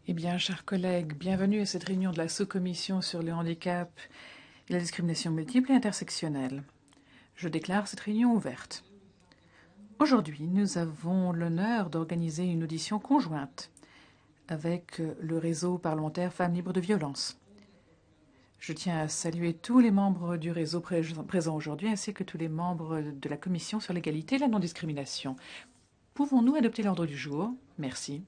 Eh bien, chers collègues, bienvenue à cette réunion de la sous-commission sur le handicap et la discrimination multiple et intersectionnelle. Je déclare cette réunion ouverte. Aujourd'hui, nous avons l'honneur d'organiser une audition conjointe avec le réseau parlementaire Femmes libres de violence. Je tiens à saluer tous les membres du réseau présents aujourd'hui, ainsi que tous les membres de la commission sur l'égalité et la non-discrimination. Pouvons-nous adopter l'ordre du jour? Merci.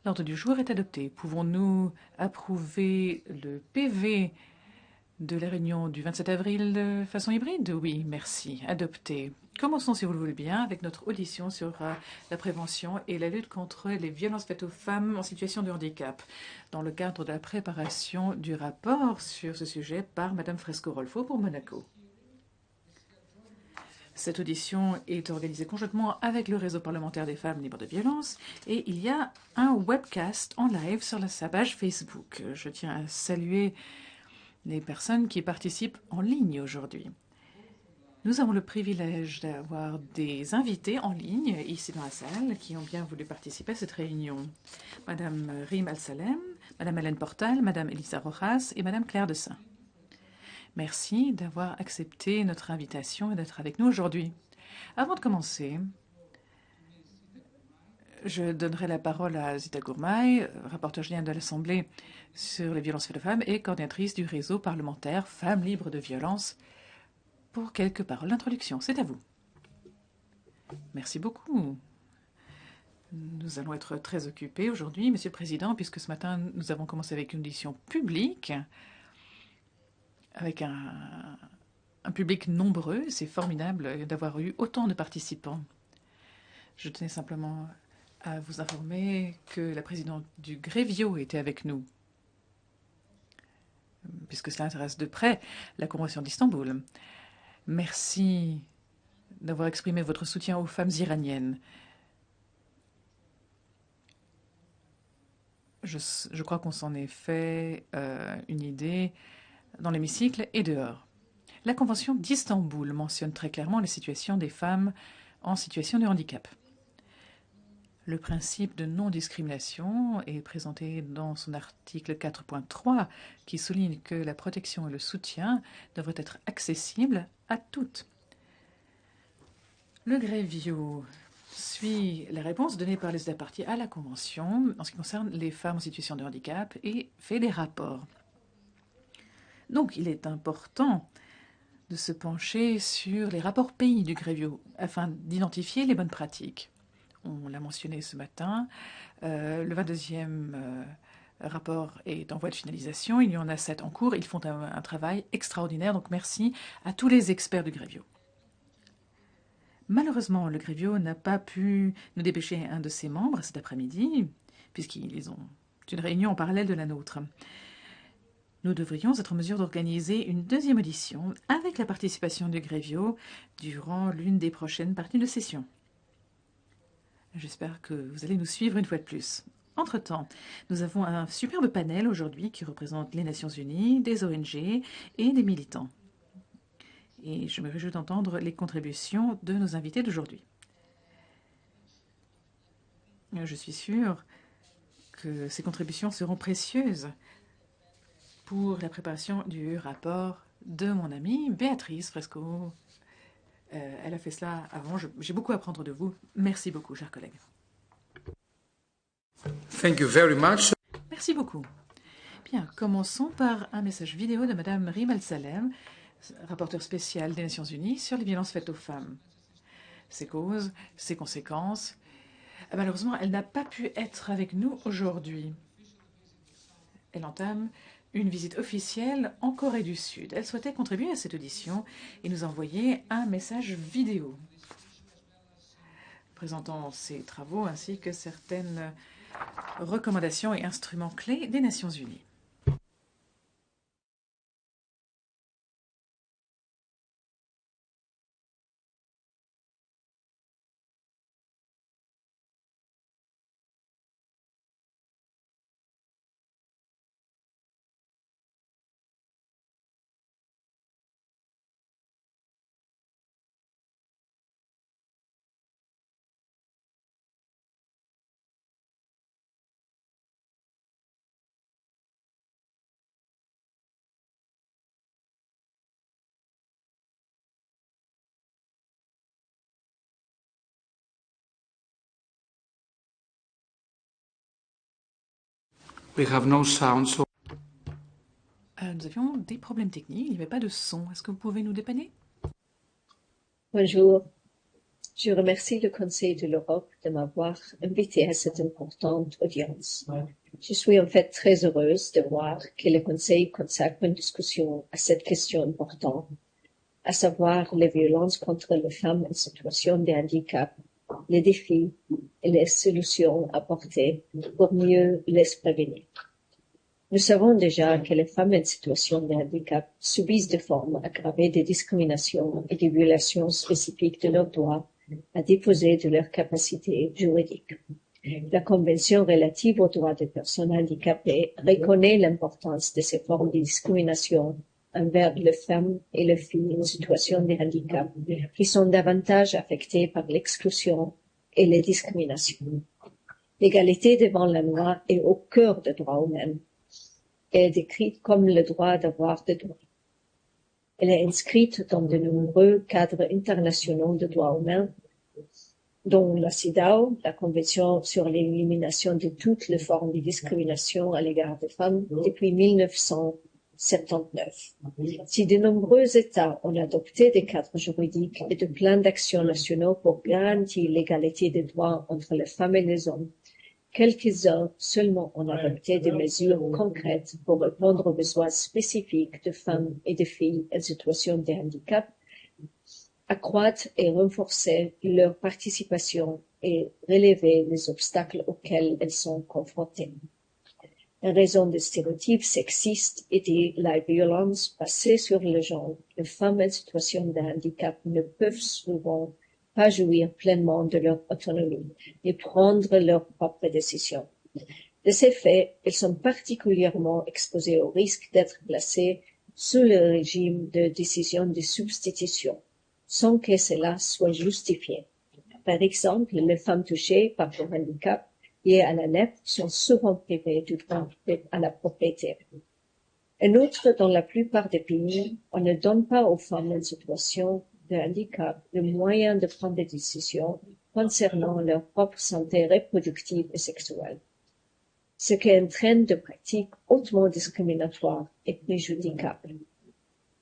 L'ordre du jour est adopté. Pouvons-nous approuver le PV de la réunion du 27 avril de façon hybride? Oui, merci. Adopté. Commençons, si vous le voulez bien, avec notre audition sur la prévention et la lutte contre les violences faites aux femmes en situation de handicap, dans le cadre de la préparation du rapport sur ce sujet par Madame Fresco-Rolfo pour Monaco. Cette audition est organisée conjointement avec le réseau parlementaire des femmes libres de violence et il y a un webcast en live sur sa page Facebook. Je tiens à saluer les personnes qui participent en ligne aujourd'hui. Nous avons le privilège d'avoir des invités en ligne ici dans la salle qui ont bien voulu participer à cette réunion. Madame Rim Al-Salem, Madame Hélène Portal, Madame Elisa Rojas et Madame Claire Dessin. Merci d'avoir accepté notre invitation et d'être avec nous aujourd'hui. Avant de commencer, je donnerai la parole à Zita Gourmay, rapporteure générale de l'Assemblée sur les violences faites aux femmes et coordinatrice du réseau parlementaire Femmes libres de violence, pour quelques paroles d'introduction. C'est à vous. Merci beaucoup. Nous allons être très occupés aujourd'hui, Monsieur le Président, puisque ce matin, nous avons commencé avec une audition publique, avec un public nombreux. C'est formidable d'avoir eu autant de participants. Je tenais simplement à vous informer que la présidente du Grevio était avec nous, puisque cela intéresse de près la Convention d'Istanbul. Merci d'avoir exprimé votre soutien aux femmes iraniennes. Je crois qu'on s'en est fait une idée dans l'hémicycle et dehors. La Convention d'Istanbul mentionne très clairement la situation des femmes en situation de handicap. Le principe de non-discrimination est présenté dans son article 4.3 qui souligne que la protection et le soutien devraient être accessibles à toutes. Le Grevio suit la réponse donnée par les États parties à la Convention en ce qui concerne les femmes en situation de handicap et fait des rapports. Donc, il est important de se pencher sur les rapports pays du Grevio afin d'identifier les bonnes pratiques. On l'a mentionné ce matin, le 22e rapport est en voie de finalisation. Il y en a 7 en cours. Ils font un travail extraordinaire. Donc, merci à tous les experts du Grevio. Malheureusement, le Grevio n'a pas pu nous dépêcher un de ses membres cet après-midi, puisqu'ils ont une réunion en parallèle de la nôtre. Nous devrions être en mesure d'organiser une deuxième audition avec la participation du Grevio durant l'une des prochaines parties de session. J'espère que vous allez nous suivre une fois de plus. Entre-temps, nous avons un superbe panel aujourd'hui qui représente les Nations Unies, des ONG et des militants. Et je me réjouis d'entendre les contributions de nos invités d'aujourd'hui. Je suis sûre que ces contributions seront précieuses pour la préparation du rapport de mon amie Béatrice Fresco. Elle a fait cela avant. J'ai beaucoup à apprendre de vous. Merci beaucoup, chers collègues. Thank you very much. Merci beaucoup. Bien, commençons par un message vidéo de Madame Rim Al-Salem, rapporteure spéciale des Nations Unies sur les violences faites aux femmes. Ses causes, ses conséquences. Malheureusement, elle n'a pas pu être avec nous aujourd'hui. Elle entame une visite officielle en Corée du Sud. Elle souhaitait contribuer à cette audition et nous envoyer un message vidéo présentant ses travaux ainsi que certaines recommandations et instruments clés des Nations Unies. We have no sound, so... Nous avions des problèmes techniques, il n'y avait pas de son. Est-ce que vous pouvez nous dépanner? Bonjour, je remercie le Conseil de l'Europe de m'avoir invité à cette importante audience. Je suis en fait très heureuse de voir que le Conseil consacre une discussion à cette question importante, à savoir les violences contre les femmes en situation de handicap, les défis et les solutions apportées pour mieux les prévenir. Nous savons déjà que les femmes en situation de handicap subissent de formes aggravées de discrimination et de violations spécifiques de leurs droits à disposer de leurs capacités juridiques. La Convention relative aux droits des personnes handicapées reconnaît l'importance de ces formes de discrimination envers les femmes et les filles en situation de handicap qui sont davantage affectées par l'exclusion et les discriminations. L'égalité devant la loi est au cœur des droits humains et est décrite comme le droit d'avoir des droits. Elle est inscrite dans de nombreux cadres internationaux de droits humains, dont la CEDAW, la Convention sur l'élimination de toutes les formes de discrimination à l'égard des femmes, depuis 1979. Si de nombreux États ont adopté des cadres juridiques et des plans d'action nationaux pour garantir l'égalité des droits entre les femmes et les hommes, quelques-uns seulement ont adopté des mesures concrètes pour répondre aux besoins spécifiques de femmes et de filles en situation de handicap, accroître et renforcer leur participation et relever les obstacles auxquels elles sont confrontées. En raison des stéréotypes sexistes et de la violence basée sur le genre, les femmes en situation de handicap ne peuvent souvent pas jouir pleinement de leur autonomie et prendre leurs propres décisions. De ces faits, elles sont particulièrement exposées au risque d'être placées sous le régime de décision de substitution, sans que cela soit justifié. Par exemple, les femmes touchées par le handicap lié à la NEP sont souvent privées du droit à la propriété. En outre, dans la plupart des pays, on ne donne pas aux femmes en situation de handicap le moyen de prendre des décisions concernant leur propre santé reproductive et sexuelle, ce qui entraîne de pratiques hautement discriminatoires et préjudiciables.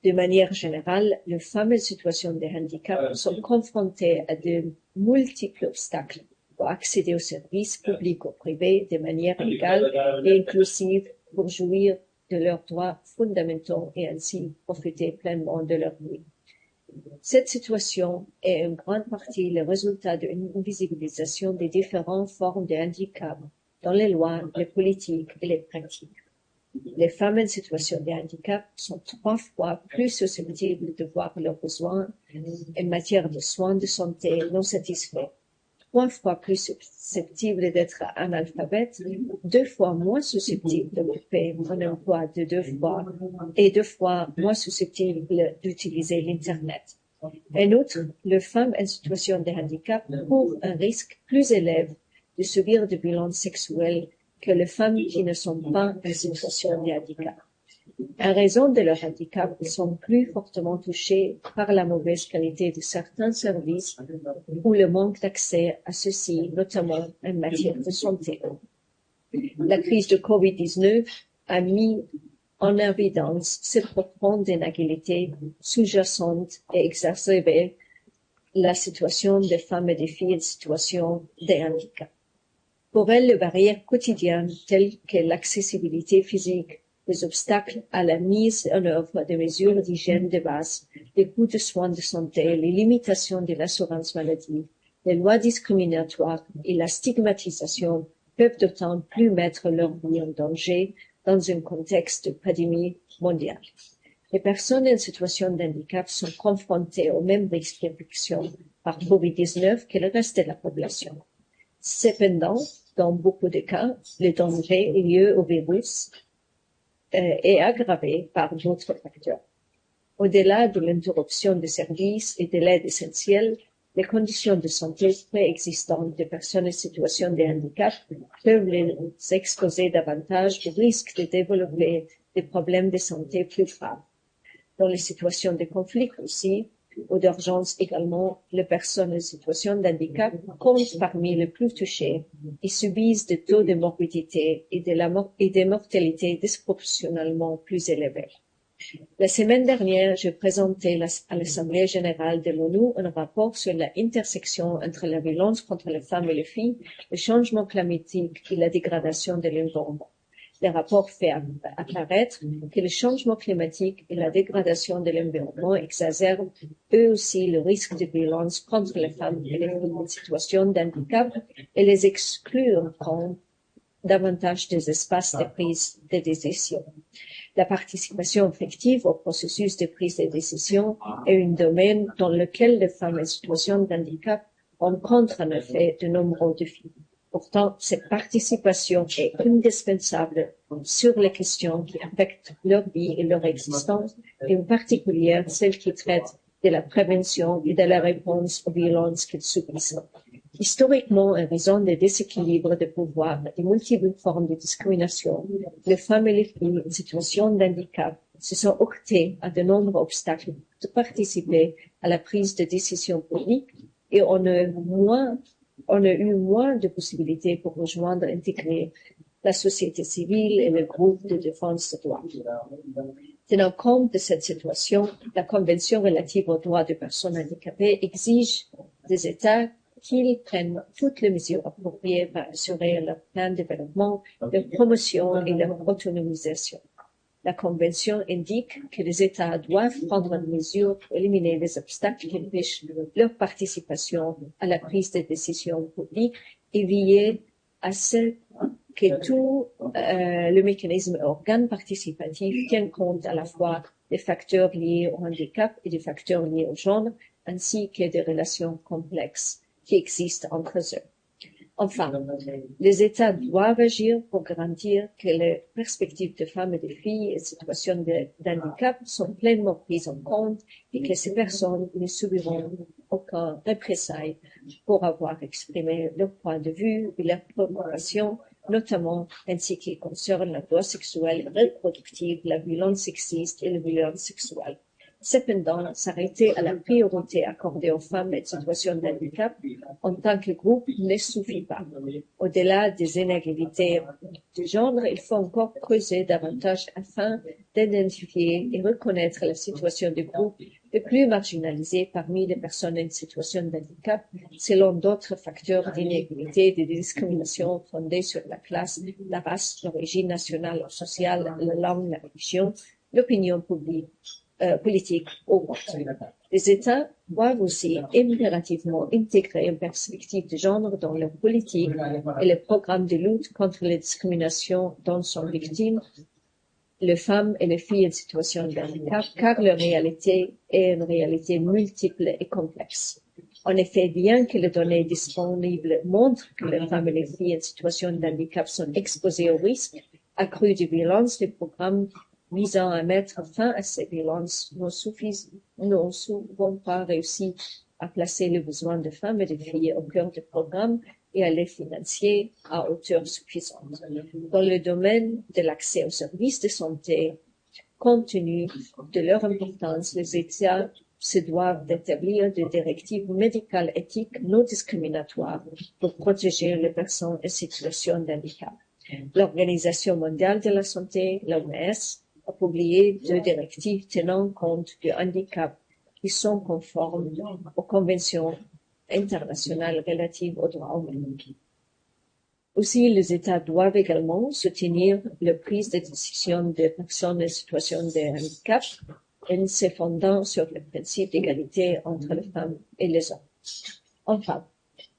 De manière générale, les femmes en situation de handicap sont confrontées à de multiples obstacles pour accéder aux services publics ou privés de manière égale et inclusive pour jouir de leurs droits fondamentaux et ainsi profiter pleinement de leur vie. Cette situation est en grande partie le résultat d'une invisibilisation des différentes formes de handicap dans les lois, les politiques et les pratiques. Les femmes en situation de handicap sont 3 fois plus susceptibles de voir leurs besoins en matière de soins de santé non satisfaits, 3 fois plus susceptibles d'être analphabètes, 2 fois moins susceptibles d'occuper un emploi de 2 fois et 2 fois moins susceptibles d'utiliser l'Internet. En outre, les femmes en situation de handicap courent un risque plus élevé de subir des violences sexuelles que les femmes qui ne sont pas en situation de handicap. En raison de leur handicap, elles sont plus fortement touchées par la mauvaise qualité de certains services ou le manque d'accès à ceux-ci, notamment en matière de santé. La crise de Covid-19 a mis en évidence ces profondes inégalités sous-jacentes et exacerbé la situation des femmes et des filles en situation de handicap. Pour elles, les barrières quotidiennes telles que l'accessibilité physique, les obstacles à la mise en œuvre des mesures d'hygiène de base, les coûts de soins de santé, les limitations de l'assurance maladie, les lois discriminatoires et la stigmatisation peuvent d'autant plus mettre leur vie en danger dans un contexte de pandémie mondiale. Les personnes en situation de handicap sont confrontées aux mêmes risques d'infection par Covid-19 que le reste de la population. Cependant, dans beaucoup de cas, le danger lié au virus est aggravé par d'autres facteurs. Au-delà de l'interruption des services et de l'aide essentielle, les conditions de santé préexistantes des personnes en situation de handicap peuvent les exposer davantage au risque de développer des problèmes de santé plus graves. Dans les situations de conflit aussi, ou d'urgence également, les personnes en situation d'handicap comptent parmi les plus touchées et subissent des taux de morbidité et de mortalité disproportionnellement plus élevés. La semaine dernière, j'ai présenté à l'Assemblée générale de l'ONU un rapport sur l'intersection entre la violence contre les femmes et les filles, le changement climatique et la dégradation de l'environnement. Le rapport fait apparaître que le changement climatique et la dégradation de l'environnement exacerbent eux aussi le risque de violence contre les femmes et les filles en situation d'handicap et les excluront davantage des espaces de prise de décision. La participation effective au processus de prise de décision est un domaine dans lequel les femmes en situation d'handicap rencontrent en effet de nombreux défis. Pourtant, cette participation est indispensable sur les questions qui affectent leur vie et leur existence, et en particulier celles qui traitent de la prévention et de la réponse aux violences qu'ils subissent. Historiquement, en raison des déséquilibres de pouvoir et multiples formes de discrimination, les femmes et les filles en situation d'handicap se sont heurtées à de nombreux obstacles de participer à la prise de décisions publiques et on a eu moins de possibilités pour rejoindre et intégrer la société civile et les groupes de défense des droits. Tenant compte de cette situation, la Convention relative aux droits des personnes handicapées exige des États qu'ils prennent toutes les mesures appropriées pour assurer leur plan de développement, leur promotion et leur autonomisation. La Convention indique que les États doivent prendre des mesures pour éliminer les obstacles qui empêchent leur participation à la prise de décisions publiques et veiller à ce que tout le mécanisme et organes participatifs tiennent compte à la fois des facteurs liés au handicap et des facteurs liés au genre, ainsi que des relations complexes qui existent entre eux. Enfin, les États doivent agir pour garantir que les perspectives de femmes et de filles en situation d'handicap sont pleinement prises en compte et que ces personnes ne subiront aucun représailles pour avoir exprimé leur point de vue et leurs préoccupations, notamment en ce qui concerne la droit sexuel et reproductif, la violence sexiste et la violence sexuelle. Cependant, s'arrêter à la priorité accordée aux femmes en situation d'handicap en tant que groupe ne suffit pas. Au-delà des inégalités de genre, il faut encore creuser davantage afin d'identifier et reconnaître la situation des groupes les plus marginalisés parmi les personnes en situation d'handicap selon d'autres facteurs d'inégalité et de discrimination fondés sur la classe, la race, l'origine nationale ou sociale, la langue, la religion, l'opinion publique. Politique au vote. Les États doivent aussi impérativement intégrer une perspective de genre dans leur politique et les programmes de lutte contre les discriminations dont sont victimes les femmes et les filles en situation de handicap, car leur réalité est une réalité multiple et complexe. En effet, bien que les données disponibles montrent que les femmes et les filles en situation de handicap sont exposées au risque accru de violence, les programmes visant à mettre fin à ces violences n'ont souvent pas réussi à placer les besoins des femmes et des filles au cœur du programme et à les financer à hauteur suffisante. Dans le domaine de l'accès aux services de santé, compte tenu de leur importance, les États se doivent d'établir des directives médicales éthiques non discriminatoires pour protéger les personnes en situation de handicap. L'Organisation mondiale de la santé, l'OMS, a publié deux directives tenant compte du handicap qui sont conformes aux conventions internationales relatives aux droits humains. Aussi, les États doivent également soutenir la prise de décision des personnes en situation de handicap en se fondant sur le principe d'égalité entre les femmes et les hommes. Enfin,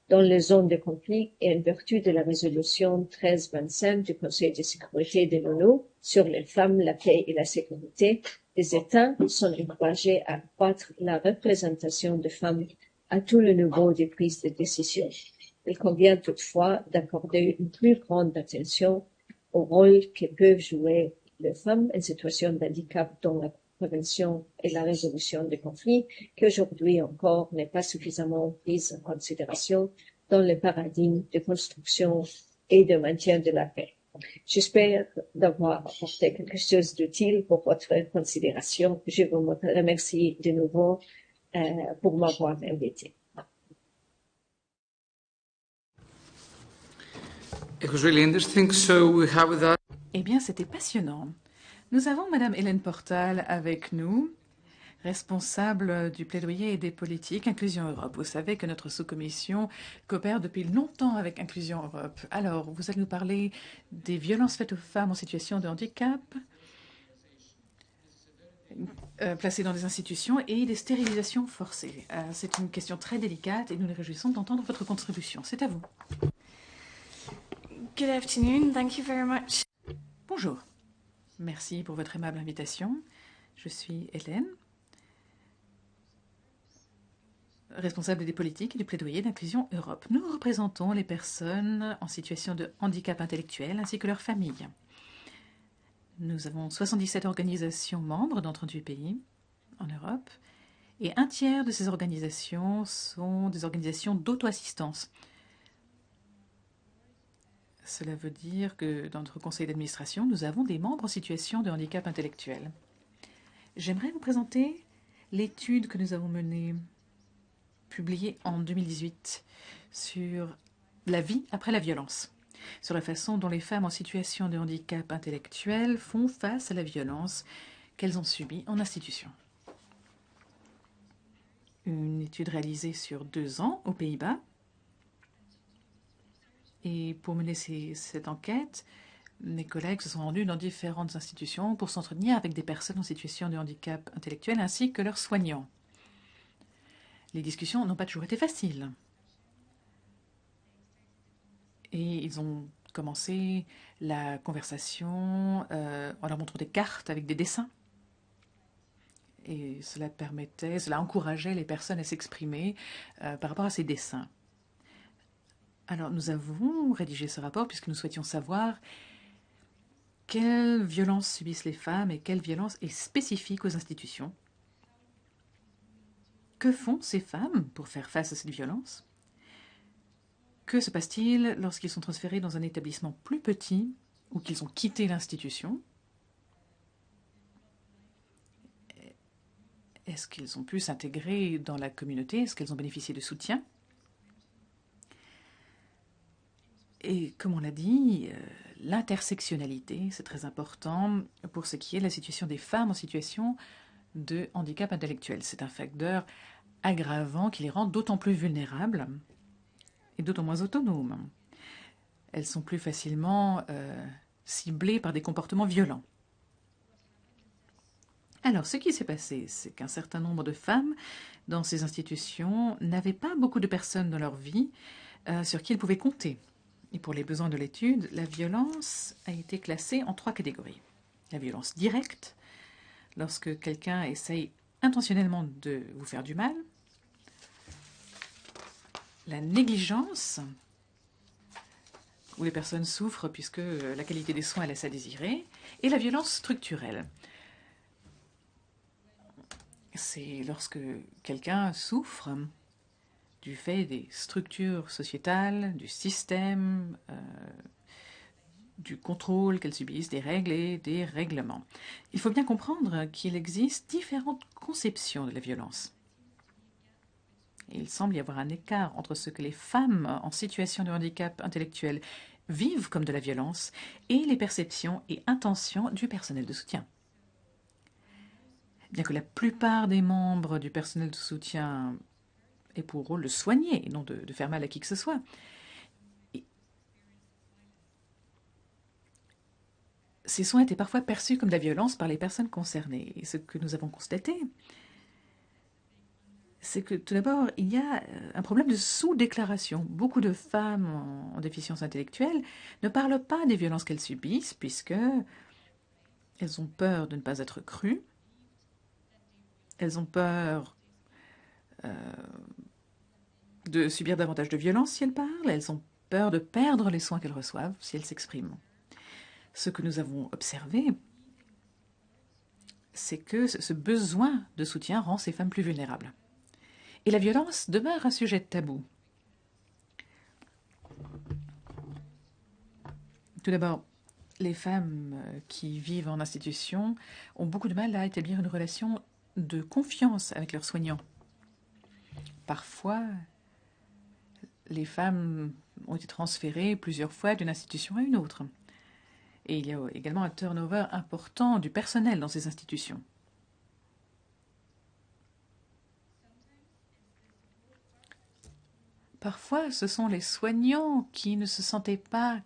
dans les zones de conflit et en vertu de la résolution 1325 du Conseil de sécurité de l'ONU sur les femmes, la paix et la sécurité, les États sont encouragés à accroître la représentation des femmes à tous les niveaux de prise de décision. Il convient toutefois d'accorder une plus grande attention au rôle que peuvent jouer les femmes en situation de handicap dans la prévention et la résolution des conflits, qui aujourd'hui encore n'est pas suffisamment prise en considération dans le paradigme de construction et de maintien de la paix. J'espère d'avoir apporté quelque chose d'utile pour votre considération. Je vous remercie de nouveau pour m'avoir invité. It was really interesting. So we have with us. Eh bien, c'était passionnant. Nous avons Madame Hélène Portal avec nous, responsable du plaidoyer et des politiques Inclusion Europe. Vous savez que notre sous-commission coopère depuis longtemps avec Inclusion Europe. Alors, vous allez nous parler des violences faites aux femmes en situation de handicap, placées dans des institutions, et des stérilisations forcées. C'est une question très délicate et nous nous réjouissons d'entendre votre contribution. C'est à vous. Good afternoon. Thank you very much. Bonjour. Merci pour votre aimable invitation. Je suis Hélène, responsable des politiques et du plaidoyer d'Inclusion Europe. Nous représentons les personnes en situation de handicap intellectuel ainsi que leurs familles. Nous avons 77 organisations membres dans 38 pays en Europe et un tiers de ces organisations sont des organisations d'auto-assistance. Cela veut dire que dans notre conseil d'administration, nous avons des membres en situation de handicap intellectuel. J'aimerais vous présenter l'étude que nous avons menée, publiée en 2018, sur la vie après la violence, sur la façon dont les femmes en situation de handicap intellectuel font face à la violence qu'elles ont subie en institution. Une étude réalisée sur 2 ans aux Pays-Bas. Et pour mener cette enquête, mes collègues se sont rendus dans différentes institutions pour s'entretenir avec des personnes en situation de handicap intellectuel ainsi que leurs soignants. Les discussions n'ont pas toujours été faciles. Et ils ont commencé la conversation en leur montrant des cartes avec des dessins. Et cela encourageait les personnes à s'exprimer par rapport à ces dessins. Alors, nous avons rédigé ce rapport puisque nous souhaitions savoir quelle violence subissent les femmes et quelle violence est spécifique aux institutions. Que font ces femmes pour faire face à cette violence? Que se passe-t-il lorsqu'ils sont transférés dans un établissement plus petit ou qu'ils ont quitté l'institution? Est-ce qu'ils ont pu s'intégrer dans la communauté? Est-ce qu'elles ont bénéficié de soutien? Et comme on l'a dit, l'intersectionnalité, c'est très important pour ce qui est de la situation des femmes en situation de handicap intellectuel. C'est un facteur aggravant qui les rend d'autant plus vulnérables et d'autant moins autonomes. Elles sont plus facilement ciblées par des comportements violents. Alors, ce qui s'est passé, c'est qu'un certain nombre de femmes dans ces institutions n'avaient pas beaucoup de personnes dans leur vie sur qui elles pouvaient compter. Et pour les besoins de l'étude, la violence a été classée en 3 catégories. La violence directe, lorsque quelqu'un essaye intentionnellement de vous faire du mal. La négligence, où les personnes souffrent puisque la qualité des soins laisse à désirer. Et la violence structurelle. C'est lorsque quelqu'un souffre du fait des structures sociétales, du système, du contrôle qu'elles subissent, des règles et des règlements. Il faut bien comprendre qu'il existe différentes conceptions de la violence. Il semble y avoir un écart entre ce que les femmes en situation de handicap intellectuel vivent comme de la violence et les perceptions et intentions du personnel de soutien. Bien que la plupart des membres du personnel de soutien aient pour rôle de soigner et non de faire mal à qui que ce soit, ces soins étaient parfois perçus comme de la violence par les personnes concernées. Et ce que nous avons constaté, c'est que tout d'abord, il y a un problème de sous-déclaration. Beaucoup de femmes en déficience intellectuelle ne parlent pas des violences qu'elles subissent puisque elles ont peur de ne pas être crues, elles ont peur de subir davantage de violences si elles parlent, elles ont peur de perdre les soins qu'elles reçoivent si elles s'expriment. Ce que nous avons observé, c'est que ce besoin de soutien rend ces femmes plus vulnérables. Et la violence demeure un sujet tabou. Tout d'abord, les femmes qui vivent en institution ont beaucoup de mal à établir une relation de confiance avec leurs soignants. Parfois, les femmes ont été transférées plusieurs fois d'une institution à une autre. Et il y a également un turnover important du personnel dans ces institutions. Parfois, ce sont les soignants qui ne se sentaient pas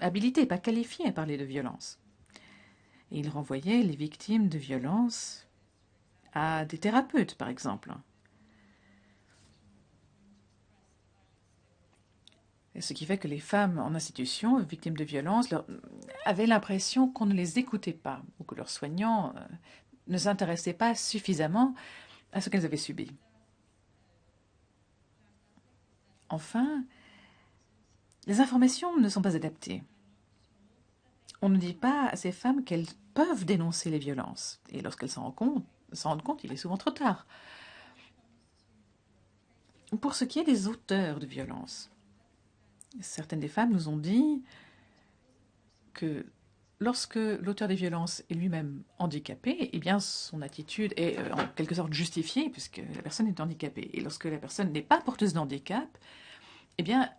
habilités, pas qualifiés à parler de violence. Et ils renvoyaient les victimes de violences à des thérapeutes, par exemple. Et ce qui fait que les femmes en institution, victimes de violences, avaient l'impression qu'on ne les écoutait pas, ou que leurs soignants ne s'intéressaient pas suffisamment à ce qu'elles avaient subi. Enfin, les informations ne sont pas adaptées. On ne dit pas à ces femmes qu'elles peuvent dénoncer les violences. Et lorsqu'elles s'en rendent compte, il est souvent trop tard. Pour ce qui est des auteurs de violences, certaines des femmes nous ont dit que lorsque l'auteur des violences est lui-même handicapé, eh bien son attitude est en quelque sorte justifiée puisque la personne est handicapée. Et lorsque la personne n'est pas porteuse de handicap, eh bien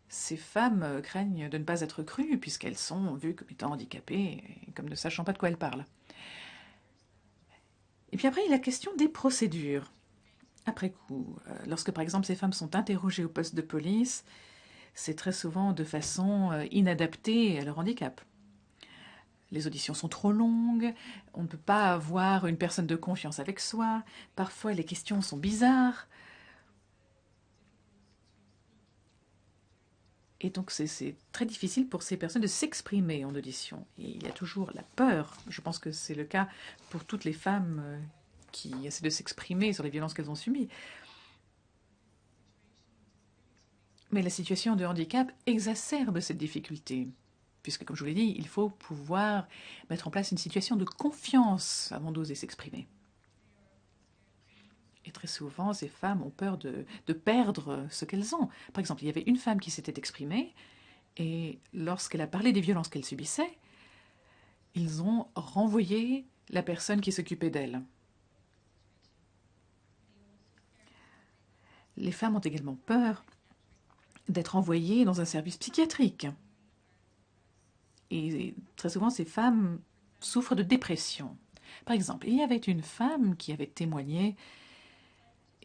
ces femmes craignent de ne pas être crues puisqu'elles sont vues comme étant handicapées et comme ne sachant pas de quoi elles parlent. Et puis après, il y a la question des procédures. Après coup, lorsque par exemple ces femmes sont interrogées au poste de police, c'est très souvent de façon inadaptée à leur handicap. Les auditions sont trop longues, on ne peut pas avoir une personne de confiance avec soi, parfois les questions sont bizarres. Et donc c'est très difficile pour ces personnes de s'exprimer en audition. Et il y a toujours la peur, je pense que c'est le cas pour toutes les femmes qui essaient de s'exprimer sur les violences qu'elles ont subies. Mais la situation de handicap exacerbe cette difficulté, puisque, comme je vous l'ai dit, il faut pouvoir mettre en place une situation de confiance avant d'oser s'exprimer. Et très souvent, ces femmes ont peur de perdre ce qu'elles ont. Par exemple, il y avait une femme qui s'était exprimée, et lorsqu'elle a parlé des violences qu'elle subissait, ils ont renvoyé la personne qui s'occupait d'elle. Les femmes ont également peur d'être envoyées dans un service psychiatrique. Et très souvent, ces femmes souffrent de dépression. Par exemple, il y avait une femme qui avait témoigné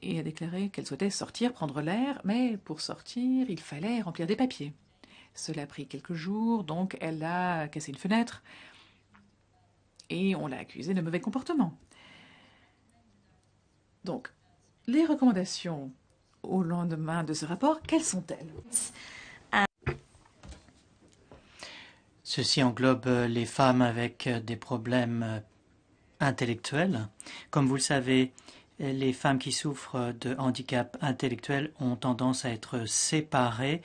et a déclaré qu'elle souhaitait sortir, prendre l'air, mais pour sortir, il fallait remplir des papiers. Cela a pris quelques jours, donc elle a cassé une fenêtre et on l'a accusée de mauvais comportement. Donc, les recommandations au lendemain de ce rapport, quelles sont-elles? Ceci englobe les femmes avec des problèmes intellectuels. Comme vous le savez, les femmes qui souffrent de handicap intellectuel ont tendance à être séparées,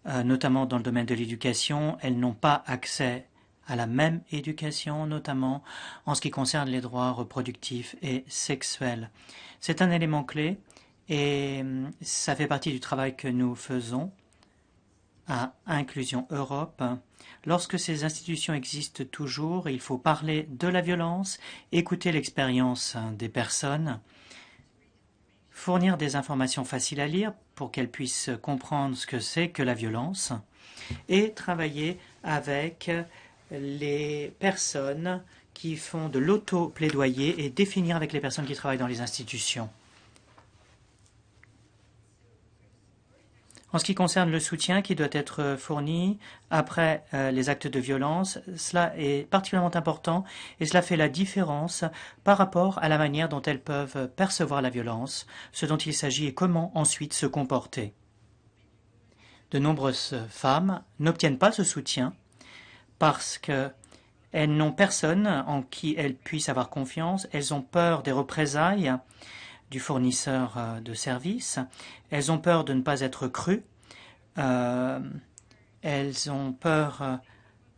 notamment dans le domaine de l'éducation. Elles n'ont pas accès à la même éducation, notamment en ce qui concerne les droits reproductifs et sexuels. C'est un élément clé et ça fait partie du travail que nous faisons à Inclusion Europe. Lorsque ces institutions existent toujours, il faut parler de la violence, écouter l'expérience des personnes, fournir des informations faciles à lire pour qu'elles puissent comprendre ce que c'est que la violence et travailler avec les personnes qui font de l'auto-plaidoyer et définir avec les personnes qui travaillent dans les institutions. En ce qui concerne le soutien qui doit être fourni après les actes de violence, cela est particulièrement important et cela fait la différence par rapport à la manière dont elles peuvent percevoir la violence, ce dont il s'agit et comment ensuite se comporter. De nombreuses femmes n'obtiennent pas ce soutien parce qu'elles n'ont personne en qui elles puissent avoir confiance, elles ont peur des représailles du fournisseur de services. Elles ont peur de ne pas être crues. Elles ont peur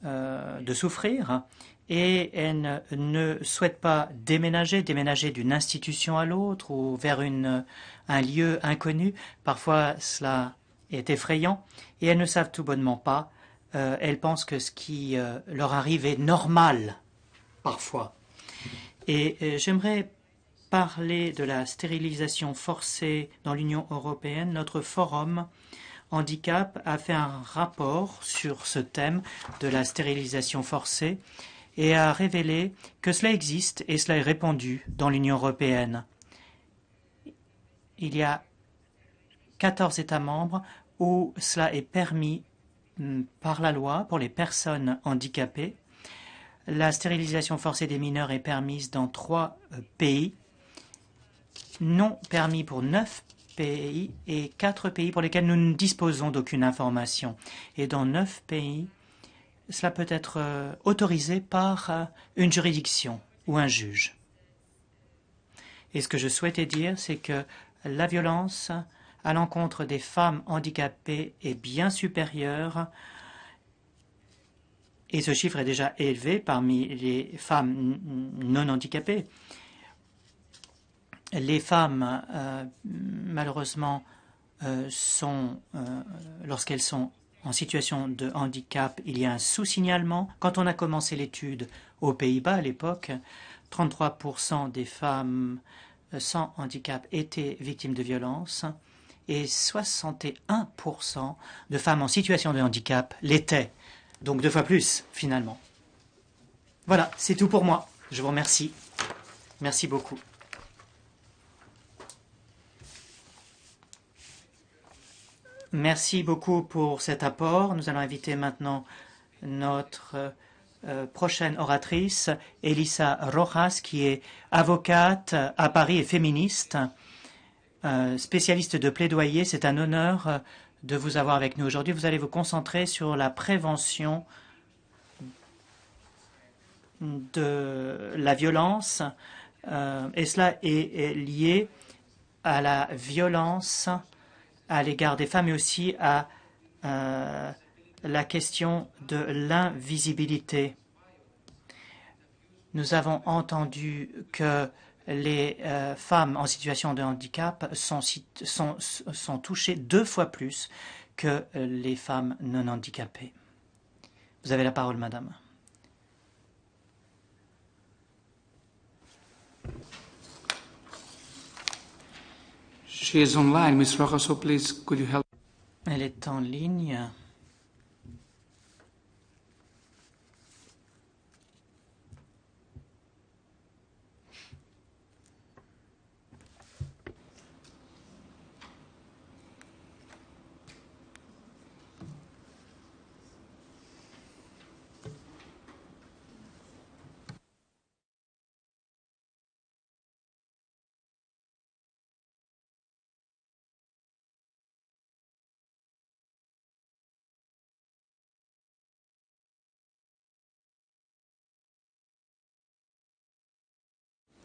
de souffrir et elles ne souhaitent pas déménager d'une institution à l'autre ou vers un lieu inconnu. Parfois, cela est effrayant et elles ne savent tout bonnement pas. Elles pensent que ce qui leur arrive est normal, parfois. Et j'aimerais parler de la stérilisation forcée dans l'Union européenne, notre forum handicap a fait un rapport sur ce thème de la stérilisation forcée et a révélé que cela existe et cela est répandu dans l'Union européenne. Il y a 14 États membres où cela est permis par la loi pour les personnes handicapées. La stérilisation forcée des mineurs est permise dans 3 pays, non permis pour 9 pays et 4 pays pour lesquels nous ne disposons d'aucune information. Et dans 9 pays, cela peut être autorisé par une juridiction ou un juge. Et ce que je souhaitais dire, c'est que la violence à l'encontre des femmes handicapées est bien supérieure, et ce chiffre est déjà élevé parmi les femmes non handicapées. Les femmes, malheureusement, lorsqu'elles sont en situation de handicap, il y a un sous-signalement. Quand on a commencé l'étude aux Pays-Bas à l'époque, 33% des femmes sans handicap étaient victimes de violences et 61% de femmes en situation de handicap l'étaient. Donc 2 fois plus, finalement. Voilà, c'est tout pour moi. Je vous remercie. Merci beaucoup. Merci beaucoup pour cet apport. Nous allons inviter maintenant notre prochaine oratrice, Elisa Rojas, qui est avocate à Paris et féministe, spécialiste de plaidoyer. C'est un honneur de vous avoir avec nous aujourd'hui. Vous allez vous concentrer sur la prévention de la violence, et cela est lié à la violence à l'égard des femmes, mais aussi à la question de l'invisibilité. Nous avons entendu que les femmes en situation de handicap sont touchées 2 fois plus que les femmes non handicapées. Vous avez la parole, madame. She is online, Ms. Rojas, so please, could you help? Elle est en ligne.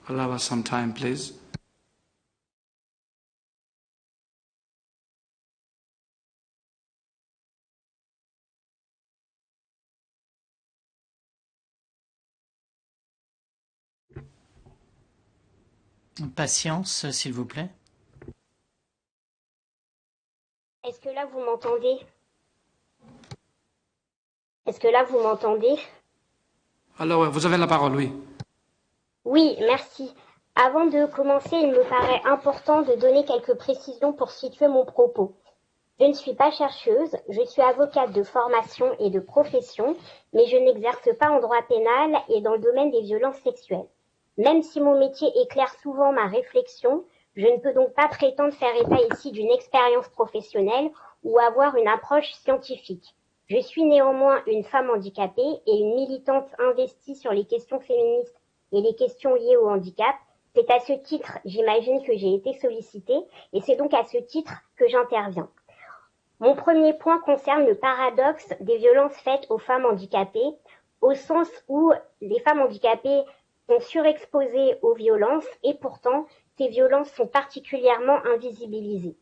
Allow us some time, please. Patience, s'il vous plaît. Est-ce que là, vous m'entendez? Est-ce que là, vous m'entendez? Alors, vous avez la parole, oui. Oui, merci. Avant de commencer, il me paraît important de donner quelques précisions pour situer mon propos. Je ne suis pas chercheuse, je suis avocate de formation et de profession, mais je n'exerce pas en droit pénal et dans le domaine des violences sexuelles. Même si mon métier éclaire souvent ma réflexion, je ne peux donc pas prétendre faire état ici d'une expérience professionnelle ou avoir une approche scientifique. Je suis néanmoins une femme handicapée et une militante investie sur les questions féministes et les questions liées au handicap. C'est à ce titre, j'imagine, que j'ai été sollicitée et c'est donc à ce titre que j'interviens. Mon premier point concerne le paradoxe des violences faites aux femmes handicapées, au sens où les femmes handicapées sont surexposées aux violences et pourtant ces violences sont particulièrement invisibilisées.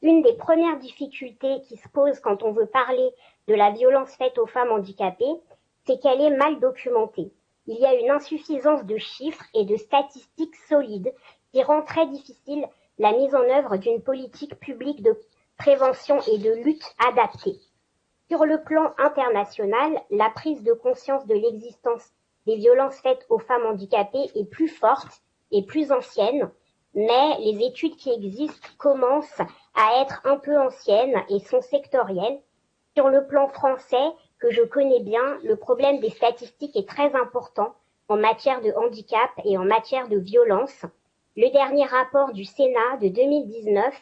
Une des premières difficultés qui se posent quand on veut parler de la violence faite aux femmes handicapées, c'est qu'elle est mal documentée. Il y a une insuffisance de chiffres et de statistiques solides qui rend très difficile la mise en œuvre d'une politique publique de prévention et de lutte adaptée. Sur le plan international, la prise de conscience de l'existence des violences faites aux femmes handicapées est plus forte est plus ancienne, mais les études qui existent commencent à être un peu anciennes et sont sectorielles. Sur le plan français, que je connais bien, le problème des statistiques est très important en matière de handicap et en matière de violence. Le dernier rapport du Sénat de 2019,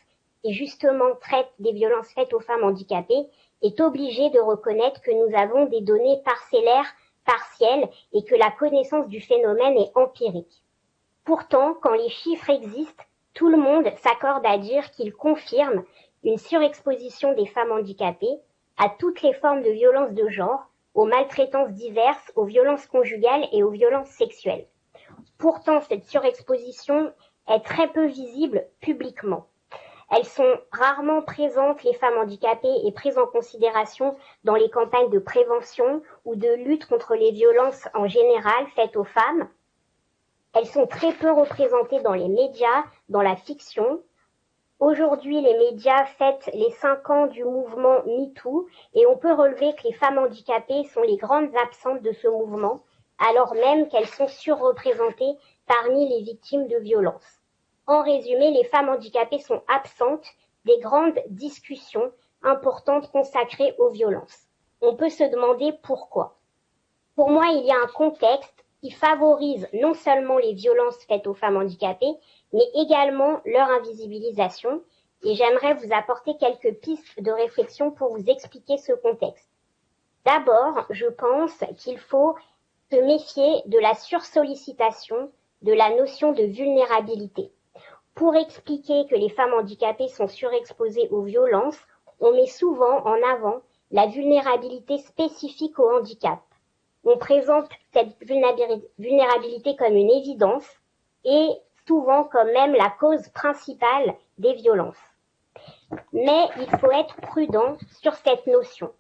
qui justement traite des violences faites aux femmes handicapées, est obligé de reconnaître que nous avons des données parcellaires, partielles, et que la connaissance du phénomène est empirique. Pourtant, quand les chiffres existent, tout le monde s'accorde à dire qu'ils confirment une surexposition des femmes handicapées à toutes les formes de violences de genre, aux maltraitances diverses, aux violences conjugales et aux violences sexuelles. Pourtant, cette surexposition est très peu visible publiquement. Elles sont rarement présentes, les femmes handicapées, et prises en considération dans les campagnes de prévention ou de lutte contre les violences en général faites aux femmes. Elles sont très peu représentées dans les médias, dans la fiction. Aujourd'hui, les médias fêtent les 5 ans du mouvement MeToo et on peut relever que les femmes handicapées sont les grandes absentes de ce mouvement, alors même qu'elles sont surreprésentées parmi les victimes de violences. En résumé, les femmes handicapées sont absentes des grandes discussions importantes consacrées aux violences. On peut se demander pourquoi. Pour moi, il y a un contexte qui favorise non seulement les violences faites aux femmes handicapées, mais également leur invisibilisation, et j'aimerais vous apporter quelques pistes de réflexion pour vous expliquer ce contexte. D'abord, je pense qu'il faut se méfier de la sursollicitation de la notion de vulnérabilité. Pour expliquer que les femmes handicapées sont surexposées aux violences, on met souvent en avant la vulnérabilité spécifique au handicap. On présente cette vulnérabilité comme une évidence et souvent comme même la cause principale des violences. Mais il faut être prudent sur cette notion.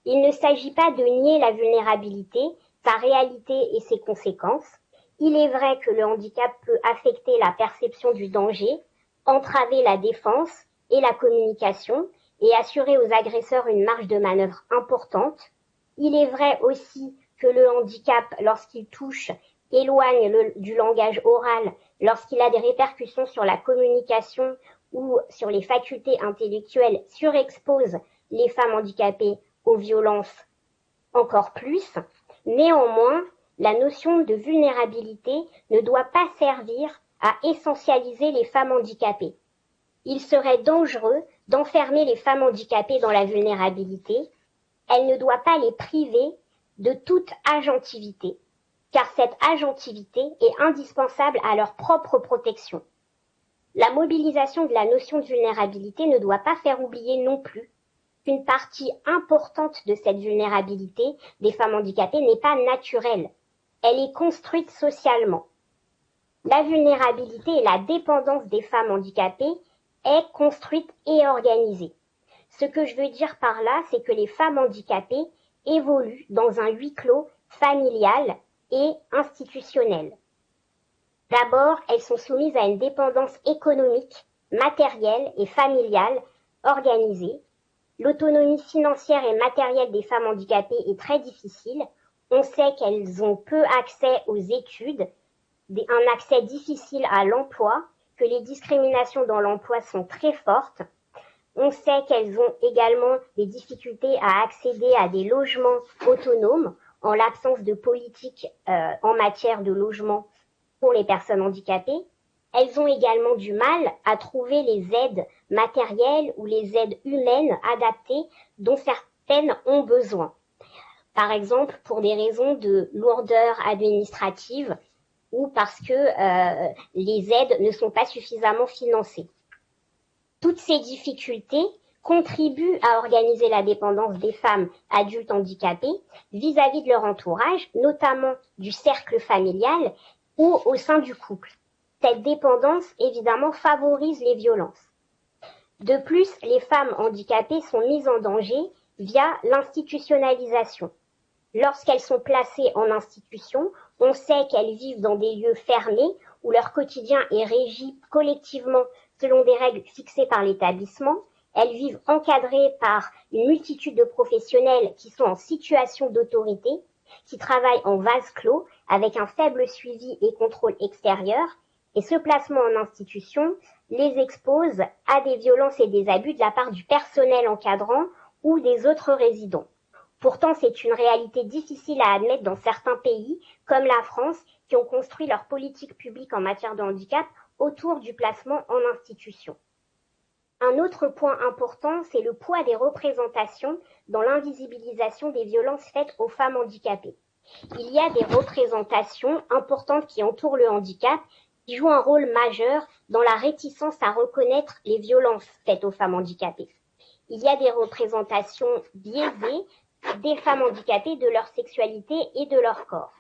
Il ne s'agit pas de nier la vulnérabilité, sa réalité et ses conséquences. Il est vrai que le handicap peut affecter la perception du danger, entraver la défense et la communication et assurer aux agresseurs une marge de manœuvre importante. Il est vrai aussi que le handicap, lorsqu'il touche, éloigne du langage oral, lorsqu'il a des répercussions sur la communication ou sur les facultés intellectuelles, surexpose les femmes handicapées aux violences encore plus. Néanmoins, la notion de vulnérabilité ne doit pas servir à essentialiser les femmes handicapées. Il serait dangereux d'enfermer les femmes handicapées dans la vulnérabilité. Elle ne doit pas les priver de toute agentivité, car cette agentivité est indispensable à leur propre protection. La mobilisation de la notion de vulnérabilité ne doit pas faire oublier non plus qu'une partie importante de cette vulnérabilité des femmes handicapées n'est pas naturelle. Elle est construite socialement. La vulnérabilité et la dépendance des femmes handicapées est construite et organisée. Ce que je veux dire par là, c'est que les femmes handicapées évoluent dans un huis clos familial et institutionnel. D'abord, elles sont soumises à une dépendance économique, matérielle et familiale organisée. L'autonomie financière et matérielle des femmes handicapées est très difficile. On sait qu'elles ont peu accès aux études, un accès difficile à l'emploi, que les discriminations dans l'emploi sont très fortes. On sait qu'elles ont également des difficultés à accéder à des logements autonomes en l'absence de politique en matière de logement pour les personnes handicapées. Elles ont également du mal à trouver les aides matérielles ou les aides humaines adaptées dont certaines ont besoin. Par exemple, pour des raisons de lourdeur administrative ou parce que les aides ne sont pas suffisamment financées. Toutes ces difficultés contribuent à organiser la dépendance des femmes adultes handicapées vis-à-vis de leur entourage, notamment du cercle familial ou au sein du couple. Cette dépendance, évidemment, favorise les violences. De plus, les femmes handicapées sont mises en danger via l'institutionnalisation. Lorsqu'elles sont placées en institution, on sait qu'elles vivent dans des lieux fermés où leur quotidien est régi collectivement selon des règles fixées par l'établissement. Elles vivent encadrées par une multitude de professionnels qui sont en situation d'autorité, qui travaillent en vase clos avec un faible suivi et contrôle extérieur Et ce placement en institution les expose à des violences et des abus de la part du personnel encadrant ou des autres résidents. Pourtant, c'est une réalité difficile à admettre dans certains pays, comme la France, qui ont construit leur politique publique en matière de handicap autour du placement en institution. Un autre point important, c'est le poids des représentations dans l'invisibilisation des violences faites aux femmes handicapées. Il y a des représentations importantes qui entourent le handicap, qui jouent un rôle majeur dans la réticence à reconnaître les violences faites aux femmes handicapées. Il y a des représentations biaisées des femmes handicapées, de leur sexualité et de leur corps.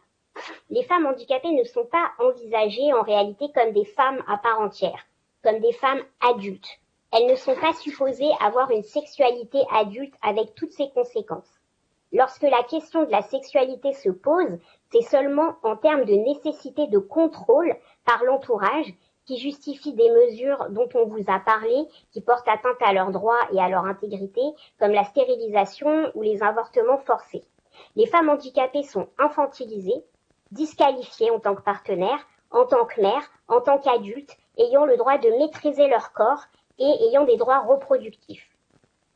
Les femmes handicapées ne sont pas envisagées en réalité comme des femmes à part entière, comme des femmes adultes. Elles ne sont pas supposées avoir une sexualité adulte avec toutes ses conséquences. Lorsque la question de la sexualité se pose, c'est seulement en termes de nécessité de contrôle par l'entourage qui justifie des mesures dont on vous a parlé, qui portent atteinte à leurs droits et à leur intégrité, comme la stérilisation ou les avortements forcés. Les femmes handicapées sont infantilisées, disqualifiées en tant que partenaires, en tant que mères, en tant qu'adultes, ayant le droit de maîtriser leur corps et ayant des droits reproductifs.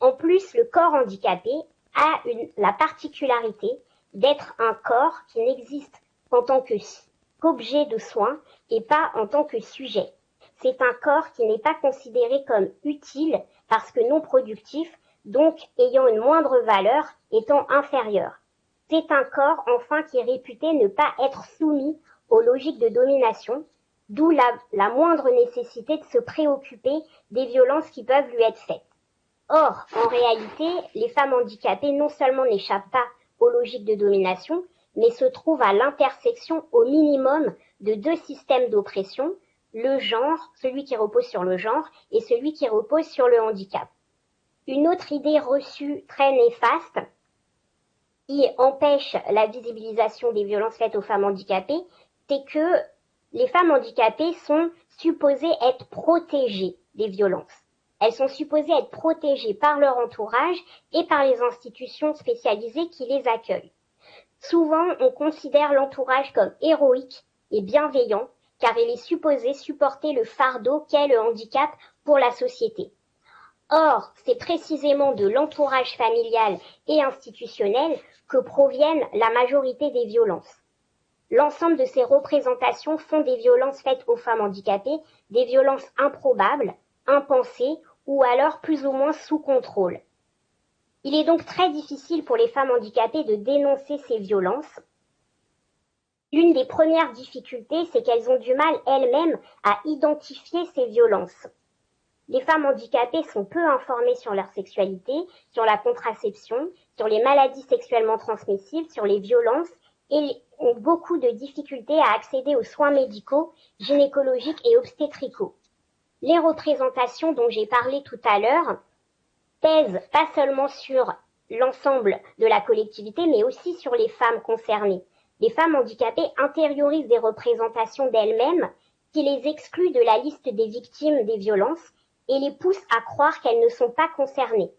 En plus, le corps handicapé a la particularité d'être un corps qui n'existe qu'en tant qu'objet de soins et pas en tant que sujet. C'est un corps qui n'est pas considéré comme utile parce que non productif, donc ayant une moindre valeur, étant inférieur. C'est un corps, enfin, qui est réputé ne pas être soumis aux logiques de domination, d'où la moindre nécessité de se préoccuper des violences qui peuvent lui être faites. Or, en réalité, les femmes handicapées non seulement n'échappent pas aux logiques de domination, mais se trouvent à l'intersection au minimum de deux systèmes d'oppression, le genre, celui qui repose sur le genre, et celui qui repose sur le handicap. Une autre idée reçue très néfaste, qui empêche la visibilisation des violences faites aux femmes handicapées, c'est que les femmes handicapées sont supposées être protégées des violences. Elles sont supposées être protégées par leur entourage et par les institutions spécialisées qui les accueillent. Souvent, on considère l'entourage comme héroïque et bienveillant, car il est supposé supporter le fardeau qu'est le handicap pour la société. Or, c'est précisément de l'entourage familial et institutionnel que proviennent la majorité des violences. L'ensemble de ces représentations font des violences faites aux femmes handicapées des violences improbables, impensées ou alors plus ou moins sous contrôle. Il est donc très difficile pour les femmes handicapées de dénoncer ces violences. L'une des premières difficultés, c'est qu'elles ont du mal elles-mêmes à identifier ces violences. Les femmes handicapées sont peu informées sur leur sexualité, sur la contraception, sur les maladies sexuellement transmissibles, sur les violences et ont beaucoup de difficultés à accéder aux soins médicaux, gynécologiques et obstétricaux. Les représentations dont j'ai parlé tout à l'heure pèsent pas seulement sur l'ensemble de la collectivité, mais aussi sur les femmes concernées. Les femmes handicapées intériorisent des représentations d'elles-mêmes qui les excluent de la liste des victimes des violences et les poussent à croire qu'elles ne sont pas concernées.